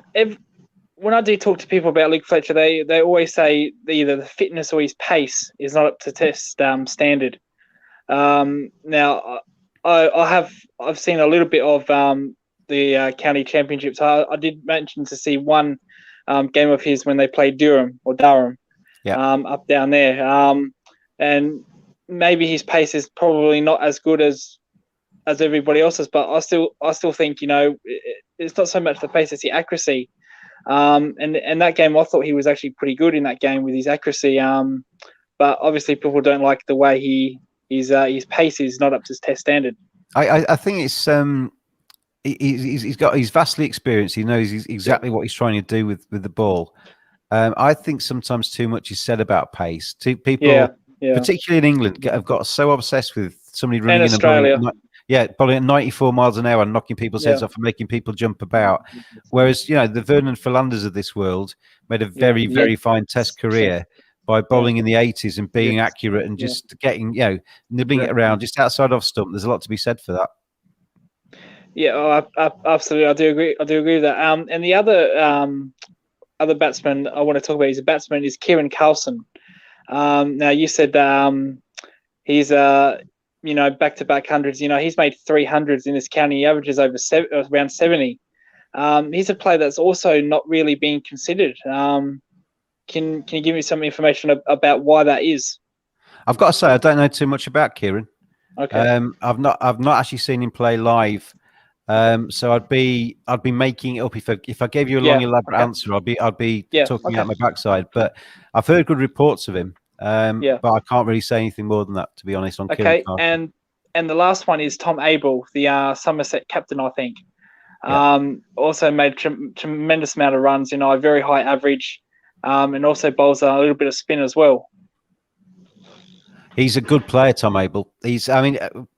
when I do talk to people about Luke Fletcher, they always say either the fitness or his pace is not up to test standard. Now, I've seen a little bit of the county championships. I did mention to see one game of his when they played Durham up down there. And maybe his pace is probably not as good as everybody else's, but I still think it's not so much the pace, it's the accuracy. And that game, I thought he was actually pretty good in that game with his accuracy. But obviously, people don't like the way his pace is not up to test standard. I think it's he's vastly experienced. He knows exactly what he's trying to do with the ball. I think sometimes too much is said about pace. particularly in England, have got so obsessed with somebody running And in and bowling. Australia. Bowling at 94 miles an hour and knocking people's heads off and making people jump about. Whereas, the Vernon Philanders of this world made a very, very fine Test career by bowling in the 80s and being accurate and just getting, nibbling it around just outside off stump. There's a lot to be said for that. Yeah, absolutely. I do agree with that. And the other batsman I want to talk about, he's a batsman, is Kieran Carlson. Now you said he's back-to-back hundreds. He's made 300s in this county. He averages around 70. He's a player that's also not really being considered. Can you give me some information about why that is? I've got to say I don't know too much about Kieran. Okay. I've not actually seen him play live. So I'd be making it up if I gave you a long elaborate answer. I'd be talking out my backside. But I've heard good reports of him. But I can't really say anything more than that, to be honest. On okay, and the last one is Tom Abel, the Somerset captain, I think. Also made tremendous amount of runs. A very high average, and also bowls a little bit of spin as well. He's a good player, Tom Abel.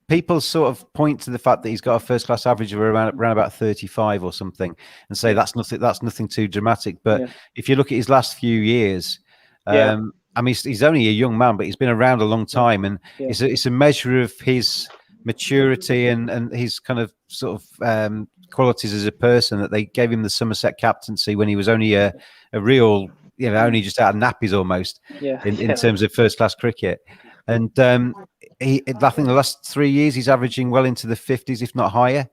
People sort of point to the fact that he's got a first-class average of around about 35 or something, and say that's nothing too dramatic. But if you look at his last few years, he's only a young man, but he's been around a long time, and it's a measure of his maturity and his kind of sort of qualities as a person that they gave him the Somerset captaincy when he was only a real, only just out of nappies almost in terms of first-class cricket. And I think the last 3 years he's averaging well into the 50s, if not higher.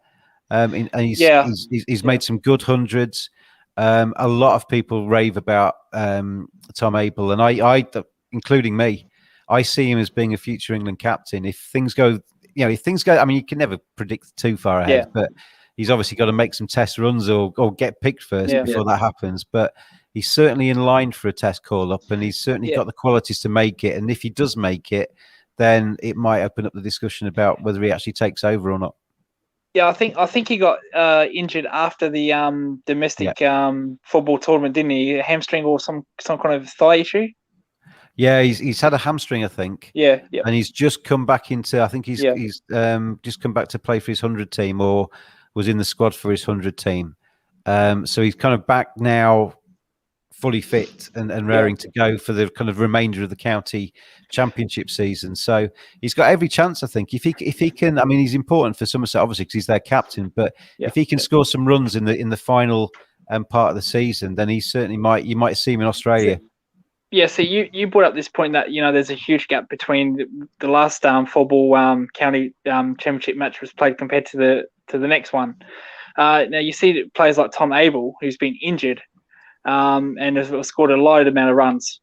And he's made some good hundreds. A lot of people rave about Tom Abel, and I, including me, I see him as being a future England captain. If things go, you can never predict too far ahead, but he's obviously got to make some test runs or get picked first before that happens. But he's certainly in line for a test call-up, and he's certainly got the qualities to make it. And if he does make it, then it might open up the discussion about whether he actually takes over or not. Yeah, I think he got injured after the domestic football tournament, didn't he? A hamstring or some kind of thigh issue. Yeah, he's had a hamstring, I think. Yeah. And he's just come back into. I think he's just come back to play for his 100 team, or was in the squad for his 100 team. So he's kind of back now, fully fit and raring to go for the kind of remainder of the county championship season. So he's got every chance, I think. If he can, he's important for Somerset obviously because he's their captain. But if he can score some runs in the final part of the season, then he certainly might. You might see him in Australia. Yeah. So you brought up this point that there's a huge gap between the last football county championship match was played compared to the next one. Now you see players like Tom Abel, who's been injured. And has scored a large amount of runs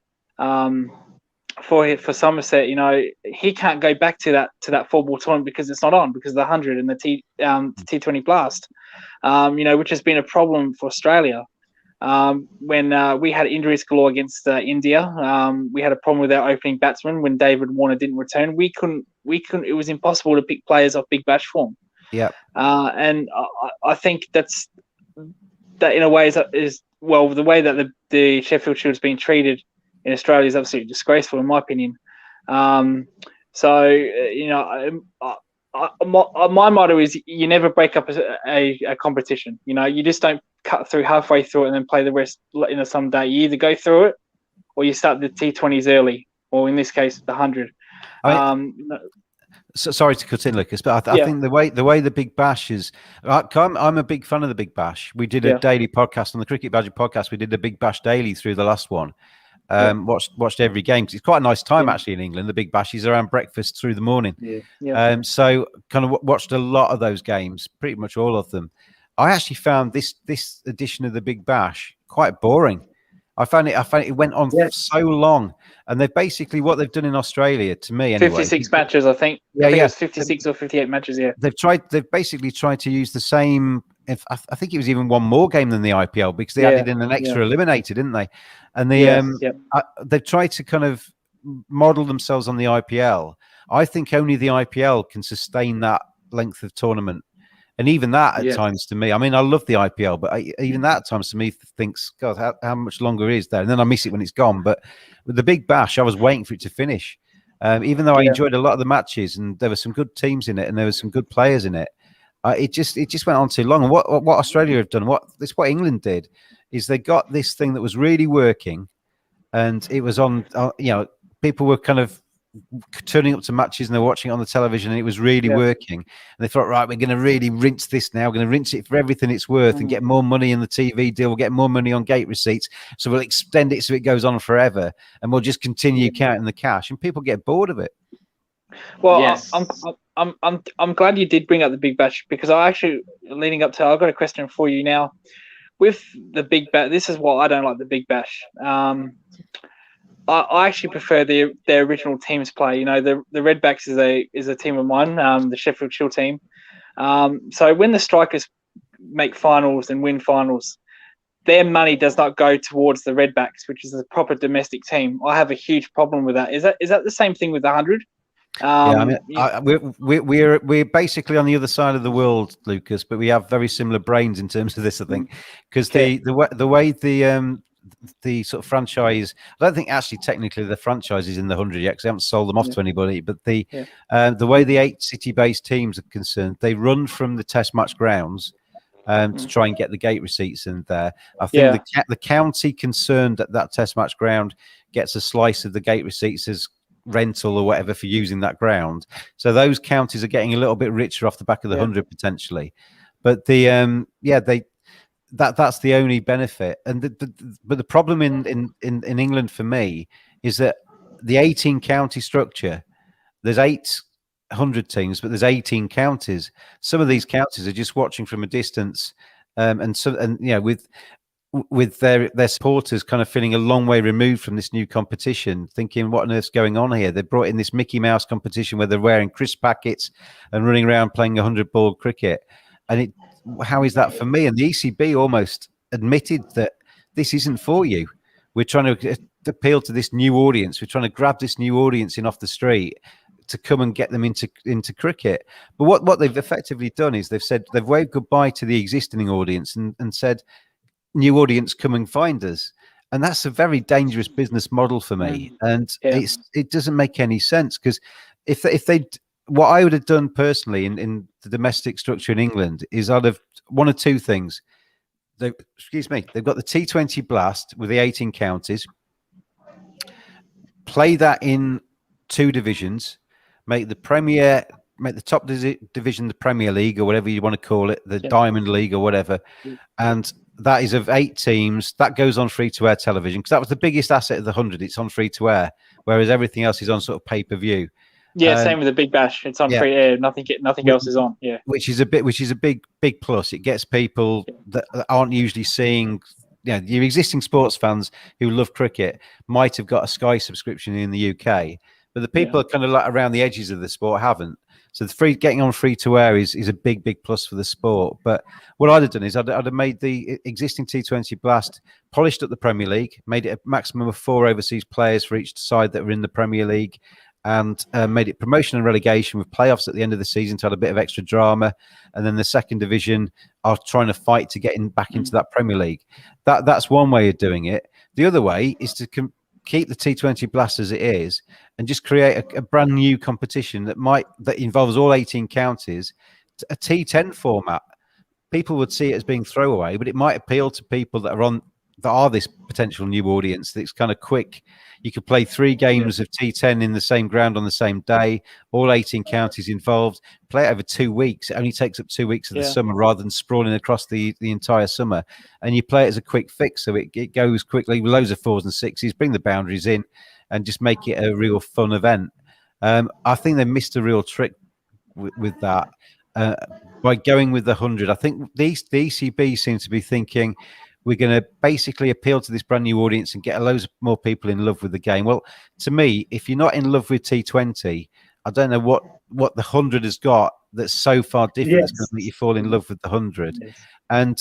for Somerset. He can't go back to that football tournament because it's not on because of the 100 and the T20 Blast, which has been a problem for Australia. When we had injuries galore against India, we had a problem with our opening batsman when David Warner didn't return. We couldn't. It was impossible to pick players off Big Bash form. Yeah, and I think that in a way is. Well, the way that the Sheffield Shield's been treated in Australia is absolutely disgraceful, in my opinion. My motto is you never break up a competition. You just don't cut through halfway through it and then play the rest some day. You either go through it or you start the T20s early, or in this case, the 100. So, sorry to cut in, Lucas, but I think the way the Big Bash is, I'm a big fan of the Big Bash. We did a daily podcast on the Cricket Badger podcast. We did the Big Bash daily through the last one. Watched every game. It's quite a nice time actually in England. The Big Bash is around breakfast through the morning. So kind of watched a lot of those games, pretty much all of them. I actually found this edition of the Big Bash quite boring. I found it went on so long, and they've basically what they've done in Australia, to me anyway. 56 matches, I think. I think it was 56 or 58 matches. Yeah, they've basically tried to use the same. I think it was even one more game than the IPL because they added in an extra eliminator, didn't they? And they've tried to kind of model themselves on the IPL. I think only the IPL can sustain that length of tournament. And even that at times to me, I love the IPL, but even that at times to me thinks, God, how much longer is there? And then I miss it when it's gone. But with the Big Bash, I was waiting for it to finish. Even though I Yeah. enjoyed a lot of the matches and there were some good teams in it and there were some good players in it, it just went on too long. And what Australia have done, what England did, is they got this thing that was really working, and it was on. People were kind of turning up to matches and they're watching it on the television, and it was really working. And they thought, right, we're going to really rinse this now. We're going to rinse it for everything it's worth and get more money in the TV deal. We'll get more money on gate receipts. So we'll extend it so it goes on forever, and we'll just continue counting the cash. And people get bored of it. Well, Yes. I'm glad you did bring up the Big Bash, because I actually, leading up to, I've got a question for you now. With the Big Bash, this is why I don't like the Big Bash. I actually prefer their original teams play. You know, the Redbacks is a team of mine, the Sheffield Shield team. So when the Strikers make finals and win finals, their money does not go towards the Redbacks, which is a proper domestic team. I have a huge problem with that. Is that the same thing with the 100? We're basically on the other side of the world, Lucas, but we have very similar brains in terms of this, I think, because the way the sort of franchise, I don't think actually technically the franchise is in the 100 yet because they haven't sold them off to anybody, but the way the 8 city-based teams are concerned, they run from the test match grounds to try and get the gate receipts in there. I think the county concerned at that test match ground gets a slice of the gate receipts as rental or whatever for using that ground. So those counties are getting a little bit richer off the back of the 100 potentially. But that's the only benefit. And but the problem in England for me is that the 18 county structure, there's 800 teams, but there's 18 counties. Some of these counties are just watching from a distance, with their supporters kind of feeling a long way removed from this new competition, thinking, what on earth's going on here? They brought in this Mickey Mouse competition where they're wearing crisp packets and running around playing 100-ball cricket. And how is that for me? And the ECB almost admitted that this isn't for you. We're trying to appeal to this new audience. We're trying to grab this new audience in off the street to come and get them into cricket. But what they've effectively done is they've waved goodbye to the existing audience and said, new audience, come and find us. And that's a very dangerous business model for me. And it doesn't make any sense, because if they what I would have done personally in the domestic structure in England is I'd have one or two things. They've got the T20 Blast with the 18 counties. Play that in 2 divisions. Make the top division the Premier League, or whatever you want to call it, the Diamond League or whatever. And that is of 8 teams. That goes on free-to-air television, because that was the biggest asset of the 100. It's on free-to-air, whereas everything else is on sort of pay-per-view. Yeah, same with the Big Bash. It's on free air. Nothing else is on. Yeah, which is a big plus. It gets people that aren't usually seeing. Your existing sports fans who love cricket might have got a Sky subscription in the UK, but the people are kind of like around the edges of the sport haven't. So the getting on free to air is a big plus for the sport. But what I'd have done is I'd have made the existing T20 Blast, polished up the Premier League, made it a maximum of 4 overseas players for each side that were in the Premier League, and made it promotion and relegation with playoffs at the end of the season to add a bit of extra drama. And then the second division are trying to fight to get back into that Premier League. That's one way of doing it. The other way is to keep the T20 Blast as it is and just create a brand new competition that involves all 18 counties, a T10 format. People would see it as being throwaway, but it might appeal to people that are this potential new audience. That's kind of quick. You could play 3 games of T10 in the same ground on the same day, all 18 counties involved, play it over 2 weeks. It only takes up 2 weeks of the summer rather than sprawling across the entire summer. And you play it as a quick fix, so it goes quickly with loads of 4s and 6s, bring the boundaries in and just make it a real fun event. I think they missed a real trick with that by going with the 100. I think the ECB seems to be thinking, we're going to basically appeal to this brand new audience and get loads more people in love with the game. Well, to me, if you're not in love with T20, I don't know what the 100 has got that's so far different that's going to make you fall in love with the 100. Yes. And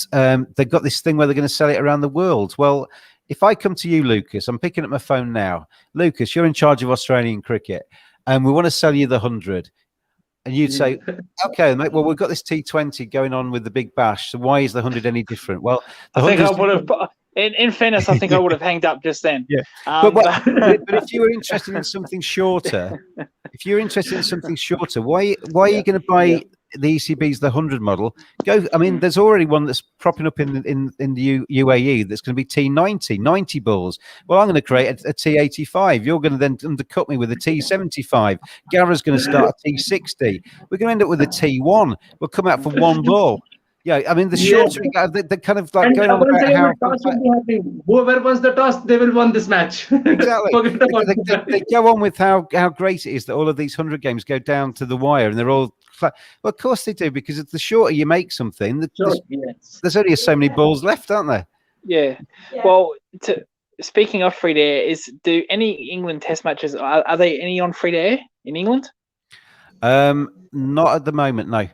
they've got this thing where they're going to sell it around the world. Well, if I come to you, Lucas, I'm picking up my phone now. Lucas, you're in charge of Australian cricket, and we want to sell you the 100. And you'd say, okay, mate, well, we've got this T20 going on with the Big Bash, so why is the 100 any different? Well, I think I would have In fairness, I think I would have hanged up just then. Yeah. But if you were interested in something shorter, why are you going to buy the ECB's the 100 model? I mean, there's already one that's propping up in the UAE that's going to be T90, 90 balls. Well, I'm going to create a T85. You're going to then undercut me with a T75. Gaura's going to start a T60. We're going to end up with a T1. We'll come out for one ball. Yeah, I mean, the shorter the kind of like going on about how whoever wins the toss, they will win this match. Exactly. They go on with how great it is that all of these 100 games go down to the wire, and they're all. Well, of course they do, because the shorter you make something, there's only so many balls left, aren't there? Yeah. Well, speaking of free to air, do any England Test matches are they any on free to air in England? Not at the moment, no.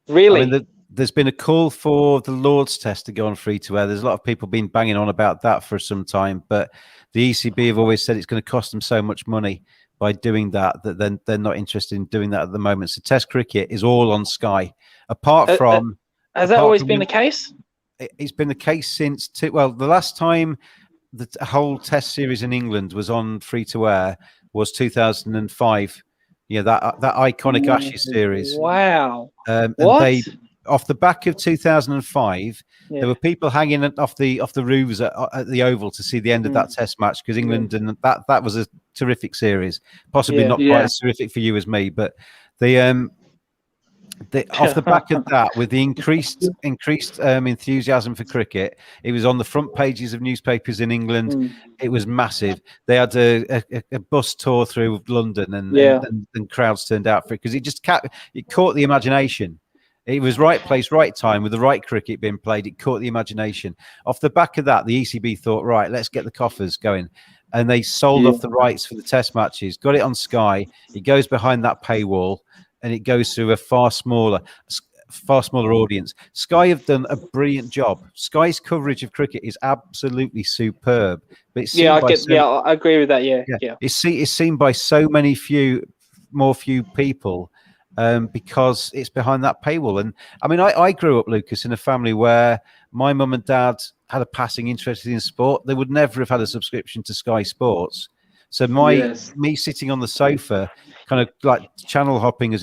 Really? I mean, there's been a call for the Lord's Test to go on free to air. There's a lot of people been banging on about that for some time, but the ECB have always said it's going to cost them so much money by doing that then they're not interested in doing that at the moment. So Test cricket is all on Sky. Has that always been the case? It's been the case since the last time the whole Test series in England was on free to air was 2005. Yeah, that iconic Ashes series. Wow. And they, off the back of 2005, there were people hanging off the roofs at the Oval to see the end of that Test match, because England and that was a terrific series. Possibly not quite as terrific for you as me, but off the back of that, with the increased enthusiasm for cricket, it was on the front pages of newspapers in England. It was massive. They had a bus tour through London, and crowds turned out for it, because it caught the imagination. It was right place, right time, with the right cricket being played. It caught the imagination. Off the back of that, the ECB thought, right, let's get the coffers going. And they sold off the rights for the Test matches, got it on Sky. It goes behind that paywall, and it goes through a far smaller audience. Sky have done a brilliant job. Sky's coverage of cricket is absolutely superb. But it's I agree with that. Yeah. It's seen by so many few people. Because it's behind that paywall. And I mean, I grew up, Lucas, in a family where my mum and dad had a passing interest in sport. They would never have had a subscription to Sky Sports. So me sitting on the sofa, kind of like channel hopping,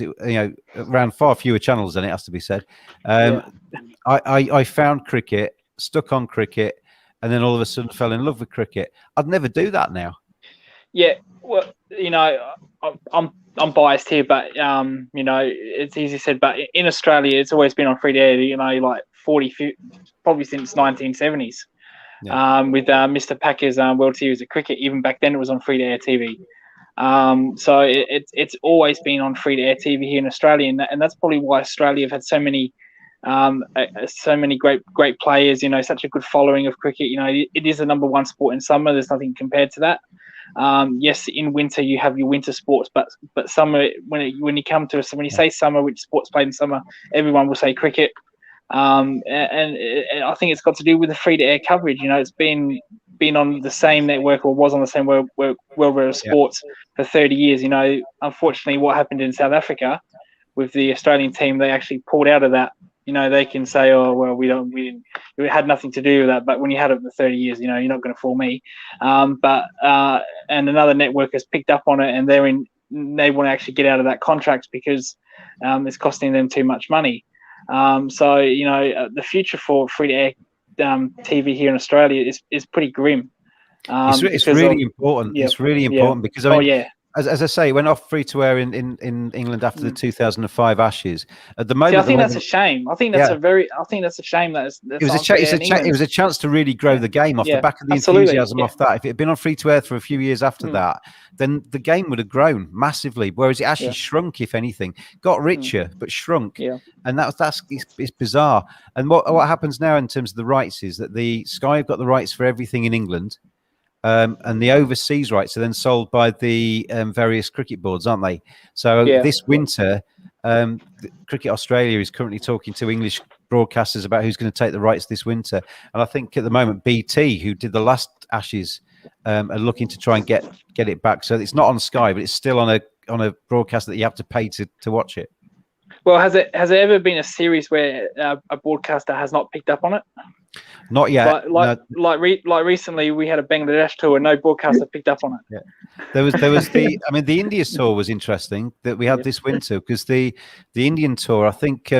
around far fewer channels than it has to be said. I found cricket, stuck on cricket, and then all of a sudden fell in love with cricket. I'd never do that now. Yeah, well, I'm biased here, but it's easy said. But in Australia, it's always been on free to air. Like 40, probably since 1970s. With Mr. Packer's World Series of Cricket. Even back then, it was on free to air TV. So it's always been on free to air TV here in Australia, and that's probably why Australia have had so many great players. Such a good following of cricket. It is the number one sport in summer. There's nothing compared to that. Yes, in winter you have your winter sports, but summer, when you say summer, which sports played in summer, everyone will say cricket. And I think it's got to do with the free to air coverage. It's been on the same network, or was on the same World of Sports for 30 years. Unfortunately, what happened in South Africa with the Australian team, they actually pulled out of that. They can say, "Oh, well, it had nothing to do with that." But when you had it for 30 years, you're not going to fool me. And another network has picked up on it, and they want to actually get out of that contract because it's costing them too much money. So the future for free to air TV here in Australia is pretty grim. It's really important. It's really important because as I say, it went off free to air in England after the 2005 Ashes. At the moment, I think that's a shame. I think that's a shame that it was a chance to really grow the game off the back of the enthusiasm off that. If it had been on free to air for a few years after that, then the game would have grown massively. Whereas it actually shrunk, if anything, got richer but shrunk. And it's bizarre. And what happens now in terms of the rights is that the Sky have got the rights for everything in England. And the overseas rights are then sold by the various cricket boards, aren't they? So this winter, Cricket Australia is currently talking to English broadcasters about who's going to take the rights this winter. And I think at the moment, BT, who did the last Ashes, are looking to try and get it back. So it's not on Sky, but it's still on a broadcast that you have to pay to watch it. Well, has there ever been a series where a broadcaster has not picked up on it? Not yet. Like recently, we had a Bangladesh tour, and no broadcaster picked up on it. Yeah. There was the India tour was interesting that we had this winter, because the Indian tour, I think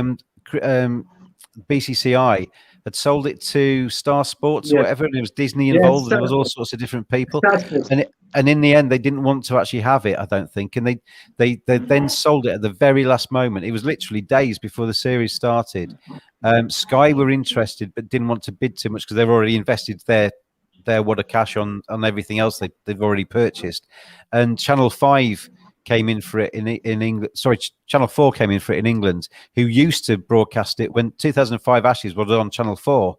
BCCI had sold it to Star Sports or whatever, and it was Disney involved, and there was all sorts of different people. And in the end, they didn't want to actually have it, I don't think. And they then sold it at the very last moment. It was literally days before the series started. Sky were interested, but didn't want to bid too much because they've already invested their wad of cash on everything else they've already purchased. And Channel 5 came in for it in England. Sorry, Channel 4 came in for it in England, who used to broadcast it when 2005 Ashes was on Channel 4.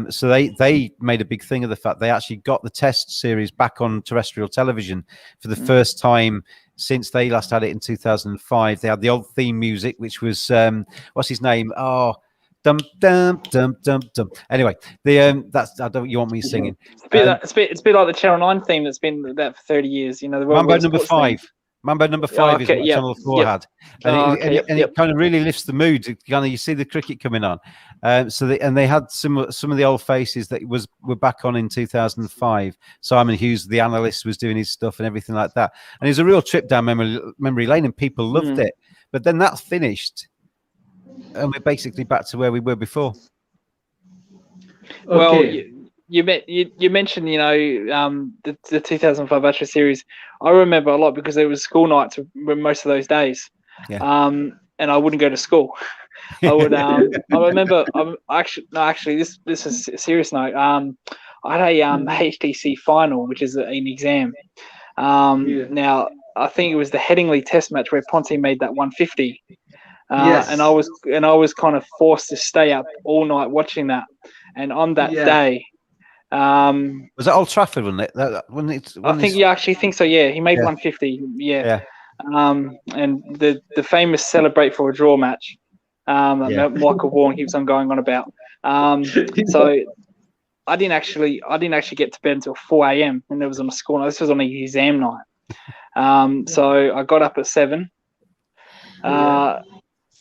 So they made a big thing of the fact they actually got the Test series back on terrestrial television for the first time since they last had it in 2005. They had the old theme music, which was what's his name? Oh, dum dum dum dum dum. Anyway, that's you want me singing? It's a bit like the Channel 9 theme that's been there for 30 years. You know, the Mambo number 5. Theme. Mambo number 5 is what Channel 4 had, and it kind of really lifts the mood. You see the cricket coming on, they had some of the old faces that were back on in 2005. Simon Hughes, the analyst, was doing his stuff and everything like that, and it was a real trip down memory lane, and people loved it. But then that's finished, and we're basically back to where we were before. Well, you mentioned, the 2005 Ashes series. I remember a lot because there was school nights most of those days, and I wouldn't go to school. I would. I remember. Actually, this is a serious note. I had a HTC final, which is an exam. Now I think it was the Headingley Test match where Ponte made that 150. And I was kind of forced to stay up all night watching that. And on that day. Was that Old Trafford, wasn't it? I actually think so. Yeah, he made 150. Yeah. And the famous celebrate for a draw match. Michael Vaughan keeps on going on about. So I didn't actually get to bed until 4 a.m. and there was on a school night. This was on a exam night. So I got up at 7.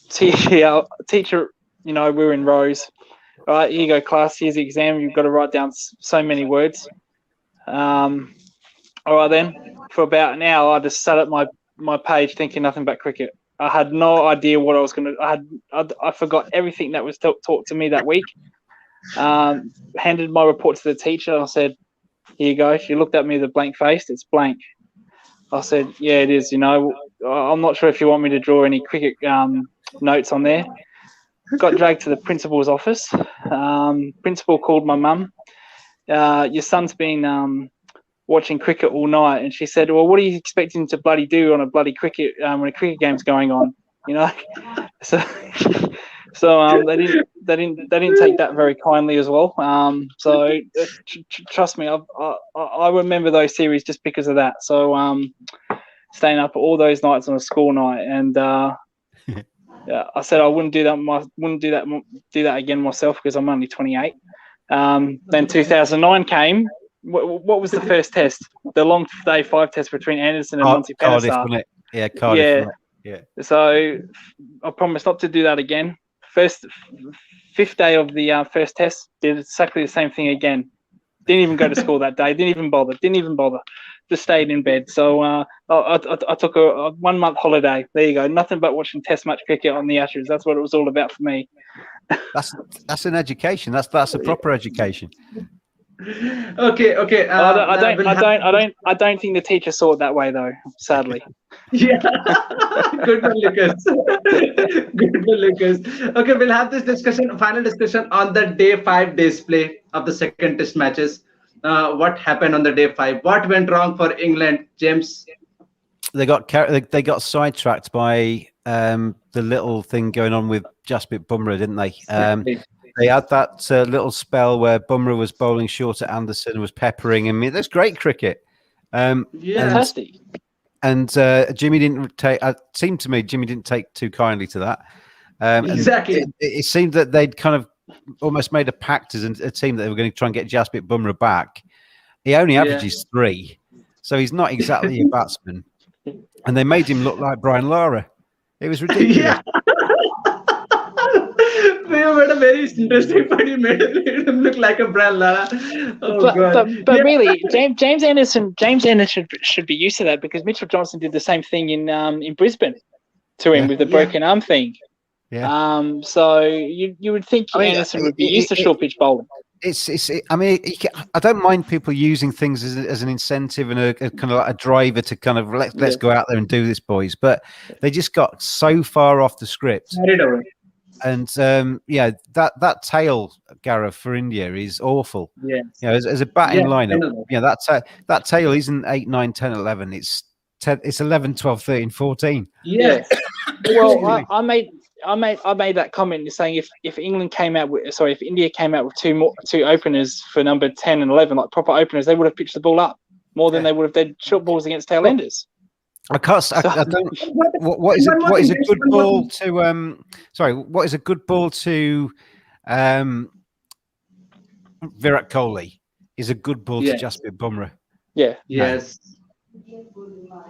Teacher, we were in rows. All right, here you go, class. Here's the exam. You've got to write down so many words. All right, then. For about an hour, I just sat at my page thinking nothing but cricket. I had no idea what I was going to. I forgot everything that was taught to me that week. Handed my report to the teacher. I said, "Here you go." She looked at me with a blank face. It's blank. I said, "Yeah, it is. I'm not sure if you want me to draw any cricket notes on there." Got dragged to the principal's office. Principal called my mum. Your son's been watching cricket all night, and she said, "Well, what are you expecting to bloody do on a bloody cricket when a cricket game's going on?" So they didn't take that very kindly as well. Trust me, I remember those series just because of that. So staying up all those nights on a school night, and I said I wouldn't do that again myself because I'm only 28. Then 2009 came. What was the first test? The long day 5 test between Anderson and Monty Cardiff, wasn't it? Yeah, Cardiff. Yeah. So I promised not to do that again. Fifth day of the first test, did exactly the same thing again. Didn't even go to school that day. Didn't even bother. Just stayed in bed. So I took a 1 month holiday. There you go. Nothing but watching Test match cricket on the Ashes. That's what it was all about for me. That's an education. That's a proper education. Okay. I don't think the teacher saw it that way though. Sadly. Yeah. Good one, Lucas. Okay, we'll have this final discussion on the day 5 display of the second test matches. What happened on the day 5? What went wrong for England, James? They got sidetracked by the little thing going on with Jasprit Bumrah, didn't they? They had that little spell where Bumrah was bowling short at Anderson and was peppering him. That's great cricket. Fantastic. And Jimmy didn't take. It seemed to me Jimmy didn't take too kindly to that. Exactly. It seemed that they'd kind of almost made a pact as a team that they were going to try and get Jasprit Bumrah back. He only averages 3, so he's not exactly a batsman. And they made him look like Brian Lara. It was ridiculous. Yeah. You made a very interesting point. You made him look like a Brian Lara. Oh God. But really, James Anderson should be used to that because Mitchell Johnson did the same thing in Brisbane to him with the broken arm thing. Yeah. So you would think Anderson would be used to short pitch bowling. I mean, I don't mind people using things as an incentive and a kind of like a driver to kind of let's go out there and do this, boys. But they just got so far off the script. And that tail, Gaurav, for India is awful. Yes. As a batting lineup, that tail isn't 8, 9, 10, 11. It's 10, it's 11, 12, 13, 14. Yeah. Well, I made that comment saying if India came out with two openers for number 10 and 11, like proper openers, they would have pitched the ball up more than they would have done short balls against tail enders. I don't. What is a good ball to? What is a good ball to? Virat Kohli is a good ball to Jasprit Bumrah. Yeah. Yes.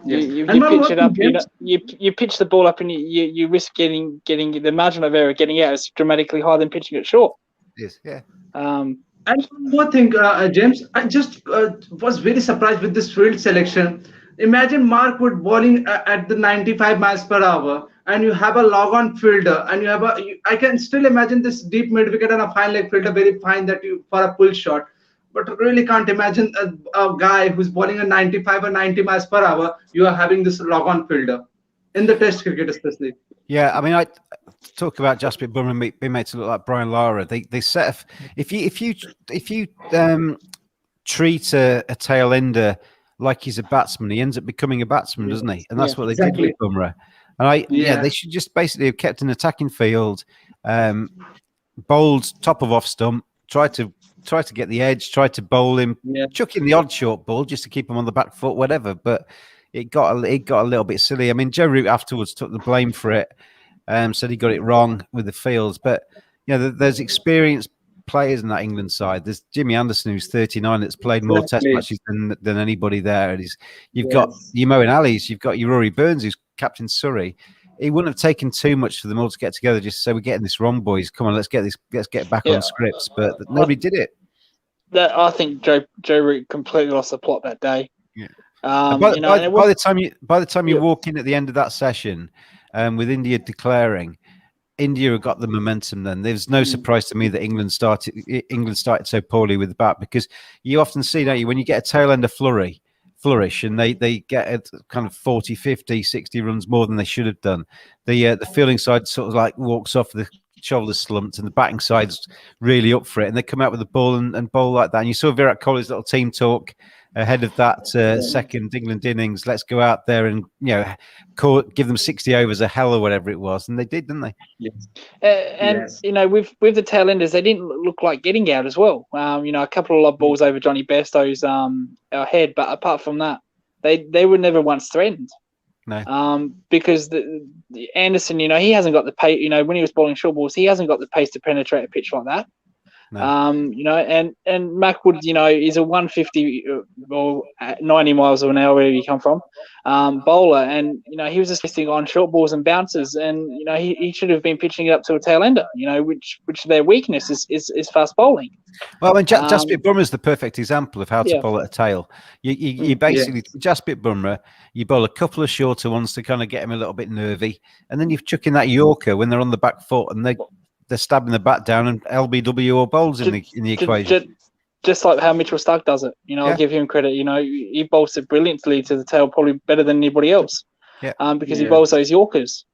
You pitch it up. You pitch the ball up, and you risk getting the margin of error getting out is dramatically higher than pitching it short. Yes. Yeah. And one more thing, James, I just was very surprised with this field selection. Imagine Mark Wood bowling at the 95 miles per hour, and you have a log-on fielder, and I can still imagine this deep mid-wicket and a fine leg fielder, very fine for a pull shot. But really can't imagine a guy who's bowling at 95 or 90 miles per hour. You are having this log-on fielder in the Test cricket, especially. Yeah, I mean, I talk about Jasprit Bumrah being made to look like Brian Lara. They set if you treat a tail ender like he's a batsman, he ends up becoming a batsman, doesn't he? And that's what they did with Bumrah. And they should just basically have kept an attacking field, bowled top of off stump, try to get the edge, try to bowl him, chuck in the odd short ball just to keep him on the back foot, whatever. But it got a little bit silly. I mean, Joe Root afterwards took the blame for it, said he got it wrong with the fields. But there's experienced players in that England side. There's Jimmy Anderson, who's 39, that's played more Test matches than anybody there. And you've got your Moeen Ali's, you've got your Rory Burns, who's captain Surrey. It wouldn't have taken too much for them all to get together. Just say, we're getting this wrong, boys. Come on, let's get back on scripts. But nobody did it. I think Joe Root completely lost the plot that day. Yeah. By the time you walk in at the end of that session, with India declaring, India have got the momentum. Then there's no surprise to me that England started so poorly with the bat, because you often see, don't you, when you get a tail ender flourish and they get a kind of 40, 50, 60 runs more than they should have done. The fielding side sort of like walks off, the shoulders slumped, and the batting side's really up for it, and they come out with the ball and bowl like that. And you saw Virat Kohli's little team talk ahead of that second England innings. Let's go out there and give them 60 overs of hell or whatever it was, and they did, didn't they? Yes. With the tail enders, they didn't look like getting out as well. A couple of lob balls over Johnny Bairstow's head, but apart from that, they were never once threatened. No. Because the Anderson, he hasn't got the pace. When he was bowling short balls, he hasn't got the pace to penetrate a pitch like that. No. And Mac Wood, is a 150 or 90 miles an hour, wherever you come from, bowler, and he was just listing on short balls and bounces, and he should have been pitching it up to a tail ender, which their weakness is fast bowling. Well, and Jasprit Bumrah is the perfect example of how to bowl at a tail. You basically Jasprit Bumrah, you bowl a couple of shorter ones to kind of get him a little bit nervy, and then you chuck in that Yorker when they're on the back foot and they're stabbing the bat down, and LBW or bowls in the equation. Just like how Mitchell Starc does it. I'll give him credit. He bowls it brilliantly to the tail, probably better than anybody else. Yeah. Because he bowls those Yorkers.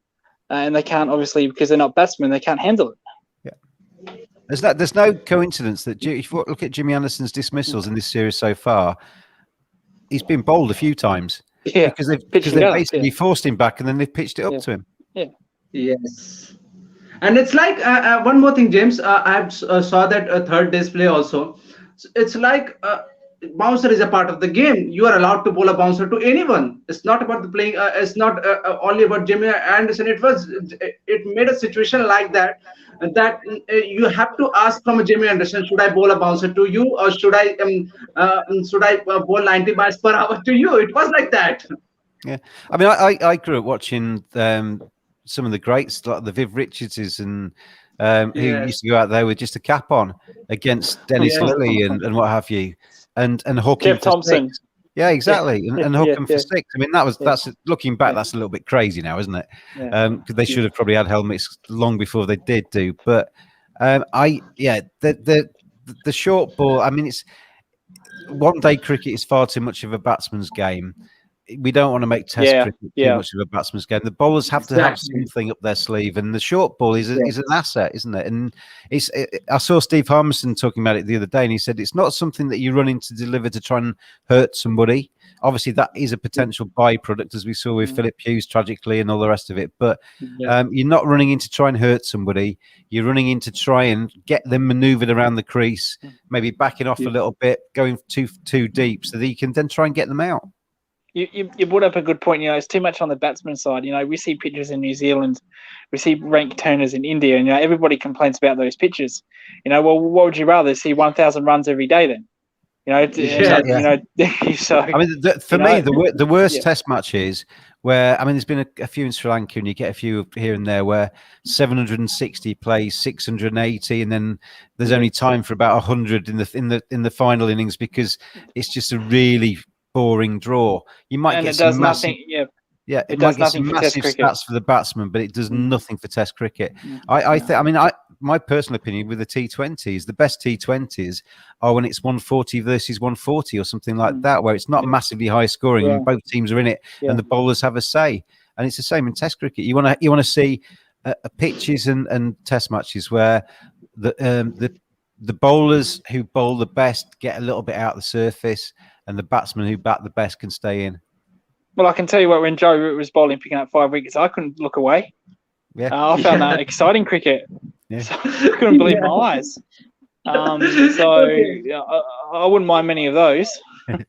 And they can't, obviously, because they're not batsmen, they can't handle it. Yeah. There's no coincidence that if you look at Jimmy Anderson's dismissals in this series so far, he's been bowled a few times. Yeah. Because they've basically forced him back, and then they've pitched it up to him. Yeah. Yes. And it's like one more thing, James. I saw that third display also. So it's like bouncer is a part of the game. You are allowed to bowl a bouncer to anyone. It's not about the playing. It's not only about Jimmy Anderson. It made a situation like that you have to ask from Jimmy Anderson, should I bowl a bouncer to you, or should I bowl 90 miles per hour to you? It was like that. Yeah, I mean, I grew up watching some of the greats, like the Viv Richardses and who used to go out there with just a cap on against Dennis Yes. Lilly and what have you, and hook him Jeff for Thompson. six. Yeah, exactly, and hook him for Yeah. six. I mean, that's looking back, that's a little bit crazy now, isn't it? Yeah. Because they should have probably had helmets long before they did do. But the short ball. I mean, it's one day cricket is far too much of a batsman's game. We don't want to make Test cricket too much of a batsman's game. The bowlers have to have something up their sleeve, and the short ball is an asset, isn't it? And I saw Steve Harmison talking about it the other day, and he said it's not something that you run in to deliver to try and hurt somebody. Obviously, that is a potential byproduct, as we saw with Philip Hughes tragically and all the rest of it. But you're not running in to try and hurt somebody. You're running in to try and get them manoeuvred around the crease, maybe backing off a little bit, going too deep, so that you can then try and get them out. You brought up a good point. It's too much on the batsman side. We see pitches in New Zealand, we see rank turners in India, and everybody complains about those pitches. Well, what would you rather see 1,000 runs every day then? So I mean, for me, the worst Test match is where, I mean, there's been a few in Sri Lanka, and you get a few here and there where 760 plays 680, and then there's only time for about 100 in the final innings because it's just a really boring draw. You might get some massive, it might get some massive stats for the batsman, but it does nothing for Test cricket. My personal opinion with the T20s, the best T20s are when it's 140 versus 140 or something like that, where it's not massively high scoring and both teams are in it and the bowlers have a say. And it's the same in Test cricket. You want to see pitches and Test matches where the bowlers who bowl the best get a little bit out of the surface, and the batsmen who bat the best can stay in. Well, I can tell you what, when Joe Root was bowling, picking up 5 wickets, I couldn't look away. I found that exciting cricket. So I couldn't believe my eyes. I wouldn't mind many of those. It's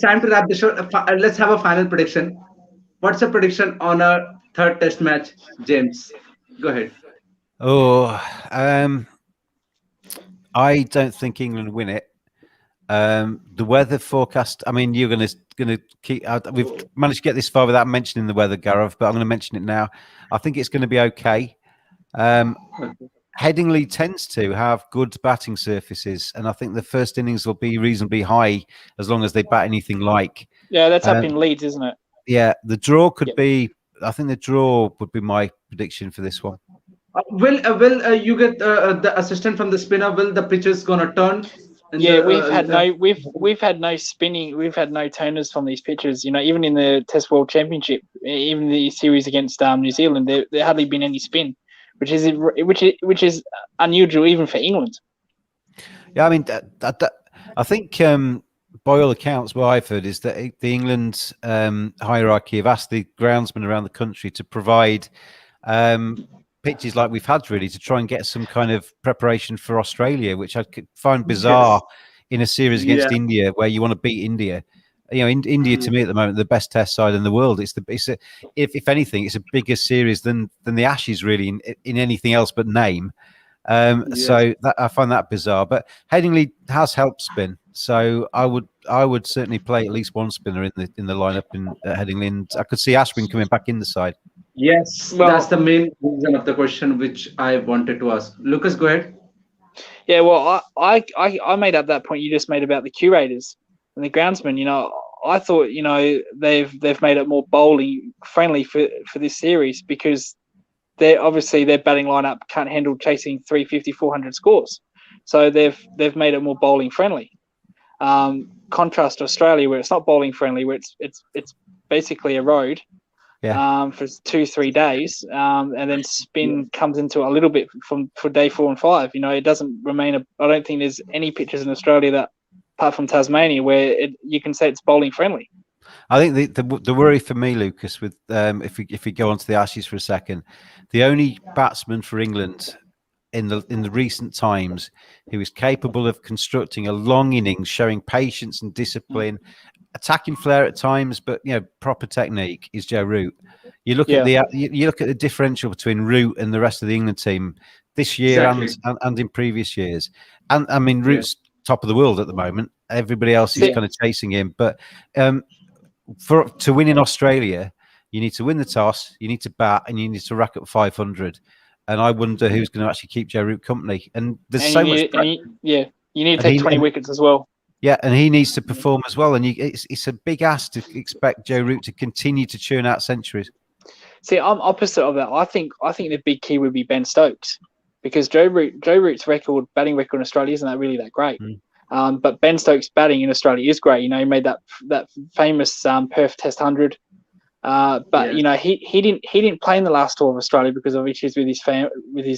time to wrap the show. Let's have a final prediction. What's the prediction on our third Test match, James? Go ahead. I don't think England win it. The weather forecast. I mean, you're going to keep. We've managed to get this far without mentioning the weather, Gaurav, but I'm going to mention it now. I think it's going to be okay. Headingley tends to have good batting surfaces, and I think the first innings will be reasonably high as long as they bat anything like. Yeah, that's up in Leeds, isn't it? Yeah, the draw could be. I think the draw would be my prediction for this one. Will you get the assistant from the spinner? Will the pitches gonna turn? We've had no spinning. We've had no toners from these pitches. Even in the Test World Championship, even the series against New Zealand, there hardly been any spin, which is unusual even for England. Yeah, I mean, I think by all accounts, what I've heard is that the England hierarchy have asked the groundsmen around the country to provide pitches like we've had, really, to try and get some kind of preparation for Australia, which I could find bizarre in a series against India, where you want to beat India. India to me at the moment, the best Test side in the world. If anything, it's a bigger series than the Ashes, really, in anything else but name. So I find that bizarre. But Headingley has helped spin, so I would certainly play at least one spinner in the lineup at Headingley, and I could see Ashwin coming back in the side. Yes, that's the main reason of the question which I wanted to ask. Lucas, go ahead. Yeah, well, I made up that point you just made about the curators and the groundsmen. I thought they've made it more bowling friendly for this series because their batting lineup can't handle chasing 350, 400 scores, so they've made it more bowling friendly. Contrast Australia, where it's not bowling friendly, where it's basically a road. For 2-3 days, and then spin comes into a little bit for day 4 and 5. It doesn't remain. I don't think there's any pitches in Australia that, apart from Tasmania, where you can say it's bowling friendly. I think the worry for me, Lucas, with if we go on to the Ashes for a second, the only batsman for England in the recent times who is capable of constructing a long innings, showing patience and discipline, attacking flair at times, but proper technique, is Joe Root. You look at the differential between Root and the rest of the England team this year and in previous years, and I mean Root's top of the world at the moment. Everybody else is kind of chasing him, but to win in Australia, You need to win the toss, you need to bat, and you need to rack up 500. And I wonder who's going to actually keep Joe Root company. And there's And so much. you need to take 20 wickets as well. Yeah, and he needs to perform as well. And it's a big ask to expect Joe Root to continue to churn out centuries. See, I'm opposite of that. I think the big key would be Ben Stokes, because Joe Root's batting record in Australia isn't that really that great. But Ben Stokes' batting in Australia is great. You know, he made that famous Perth Test 100. But you know, he didn't play in the last tour of Australia because of issues with his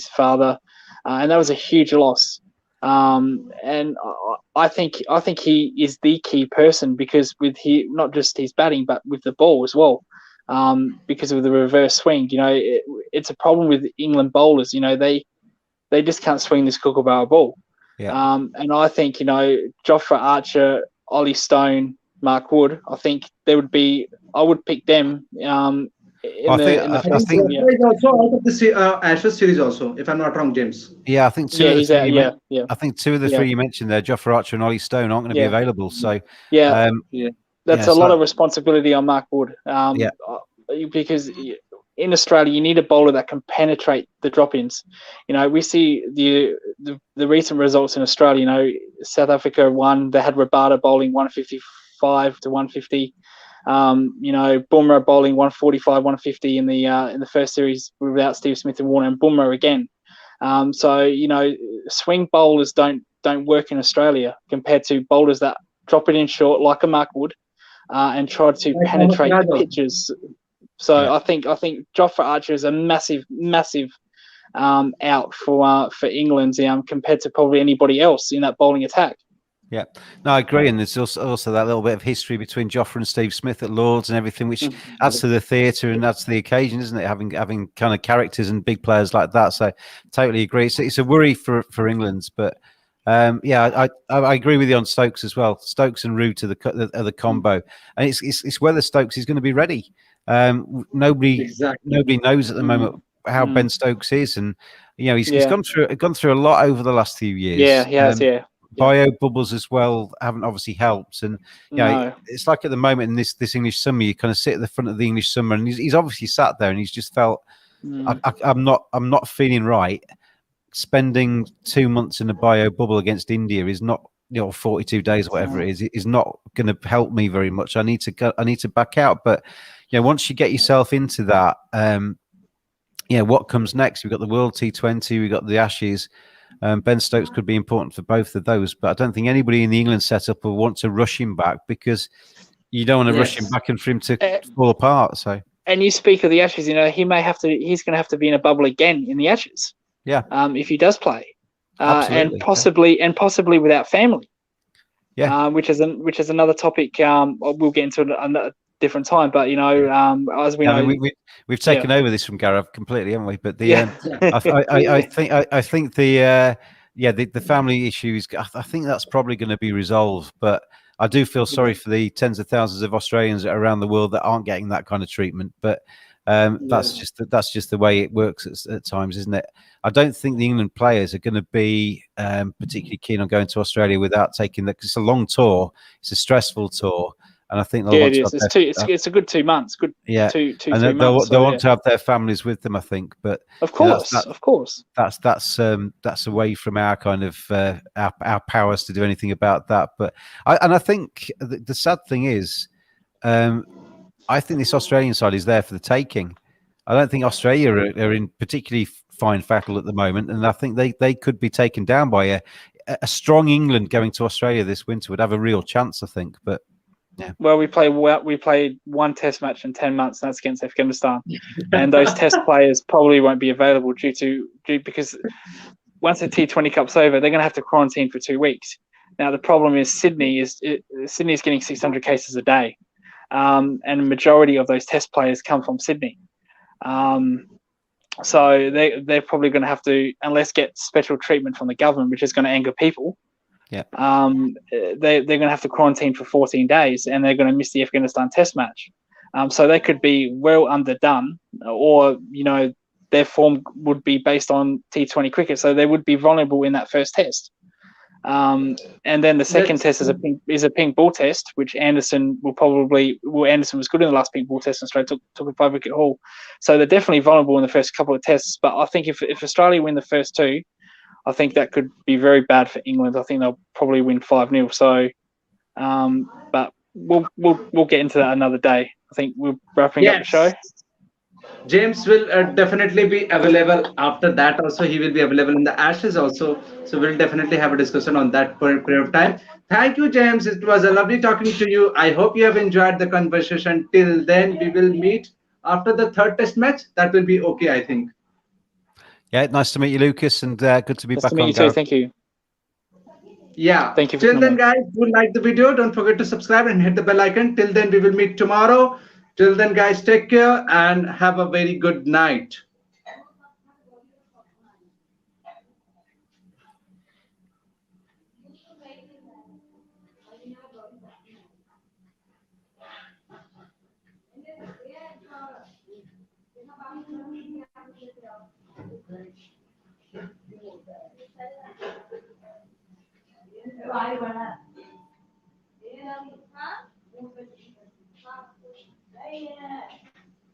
father, and that was a huge loss. And I think he is the key person, because with not just his batting but with the ball as well. Because of the reverse swing, you know, it's a problem with England bowlers. You know, they just can't swing this kookaburra ball. Yeah. And I think, you know, Jofra Archer, Ollie Stone, Mark Wood, I think I would pick them. I think he's also out of the Ashes series also, if I'm not wrong, James. Yeah, I think he's out. I think two of the three you mentioned there, Jofra Archer and Ollie Stone, aren't going to be available. So that's a lot of responsibility on Mark Wood. Because in Australia, you need a bowler that can penetrate the drop-ins. You know, we see the recent results in Australia. You know, South Africa won. They had Rabada bowling 155 to 150. You know, Bumrah bowling 145, 150 in the first series without Steve Smith and Warner, and Bumrah again. So you know, swing bowlers don't work in Australia compared to bowlers that drop it in short like a Mark Wood and try to penetrate the pitches. So I think Jofra Archer is a massive out for England compared to probably anybody else in that bowling attack. Yeah, no, I agree. And there's also that little bit of history between Jofra and Steve Smith at Lords and everything, which adds to the theatre and adds to the occasion, isn't it? Having kind of characters and big players like that. So totally agree. It's a worry for England, but I agree with you on Stokes as well. Stokes and Root are the combo, and it's whether Stokes is going to be ready. Nobody knows at the moment how Ben Stokes is, and you know he's gone through a lot over the last few years. Yeah, he has. Bio bubbles as well haven't obviously helped, and it's like at the moment in this English summer, you kind of sit at the front of the English summer, and he's obviously sat there and he's just felt I'm not feeling right. Spending 2 months in a bio bubble against India is not, 42 days or whatever it is not going to help me very much. I need to back out, but once you get yourself into that, what comes next? We've got the World T20, we've got the Ashes. Ben Stokes could be important for both of those, but I don't think anybody in the England setup will want to rush him back, because you don't want to rush him back and for him to fall apart. So, and you speak of the Ashes, he's going to have to be in a bubble again in the Ashes. Yeah. If he does play, and possibly without family. Yeah. Which is another topic. We'll get into another different time, but as we know, we've taken over this from Gaurav completely, haven't we? But I think the family issues, I think that's probably going to be resolved. But I do feel sorry for the tens of thousands of Australians around the world that aren't getting that kind of treatment. But that's just the way it works at times, isn't it? I don't think the England players are going to be particularly keen on going to Australia without taking that, because it's a long tour, it's a stressful tour. And I think it is. It's a good 2 months. Good. Yeah. Two and months. They'll want to have their families with them, I think. But of course, that's away from our kind of our powers to do anything about that. But I think the sad thing is, I think this Australian side is there for the taking. I don't think Australia are in particularly fine fettle at the moment, and I think they could be taken down by a strong England going to Australia this winter would have a real chance, I think. But yeah. Well, we played one test match in 10 months, and that's against Afghanistan. And those test players probably won't be available because once the T20 Cup's over, they're going to have to quarantine for 2 weeks. Now, the problem is Sydney is getting 600 cases a day. And the majority of those test players come from Sydney. So they're probably going to have to, unless get special treatment from the government, which is going to anger people. Yeah. They're going to have to quarantine for 14 days, and they're going to miss the Afghanistan Test match. So they could be well underdone, or their form would be based on T20 cricket, so they would be vulnerable in that first test. And then the second Let's. test is a pink ball test, which Anderson Anderson was good in the last pink ball test and straight took a 5-wicket haul. So they're definitely vulnerable in the first couple of tests. But I think if Australia win the first two, I think that could be very bad for England. I think they'll probably win 5-0. So, but we'll get into that another day. I think we're wrapping up the show. Yes. James will definitely be available after that. Also, he will be available in the Ashes also. So we'll definitely have a discussion on that period of time. Thank you, James. It was a lovely talking to you. I hope you have enjoyed the conversation. Till then, we will meet after the third test match. That will be okay, I think. Yeah, nice to meet you, Lucas, and good to be Nice back to meet on, you too. Gaurav. Thank you. Yeah. Thank you for Till then, coming. guys, who like the video, don't forget to subscribe and hit the bell icon. Till then, we will meet tomorrow. Till then, guys, take care and have a very good night.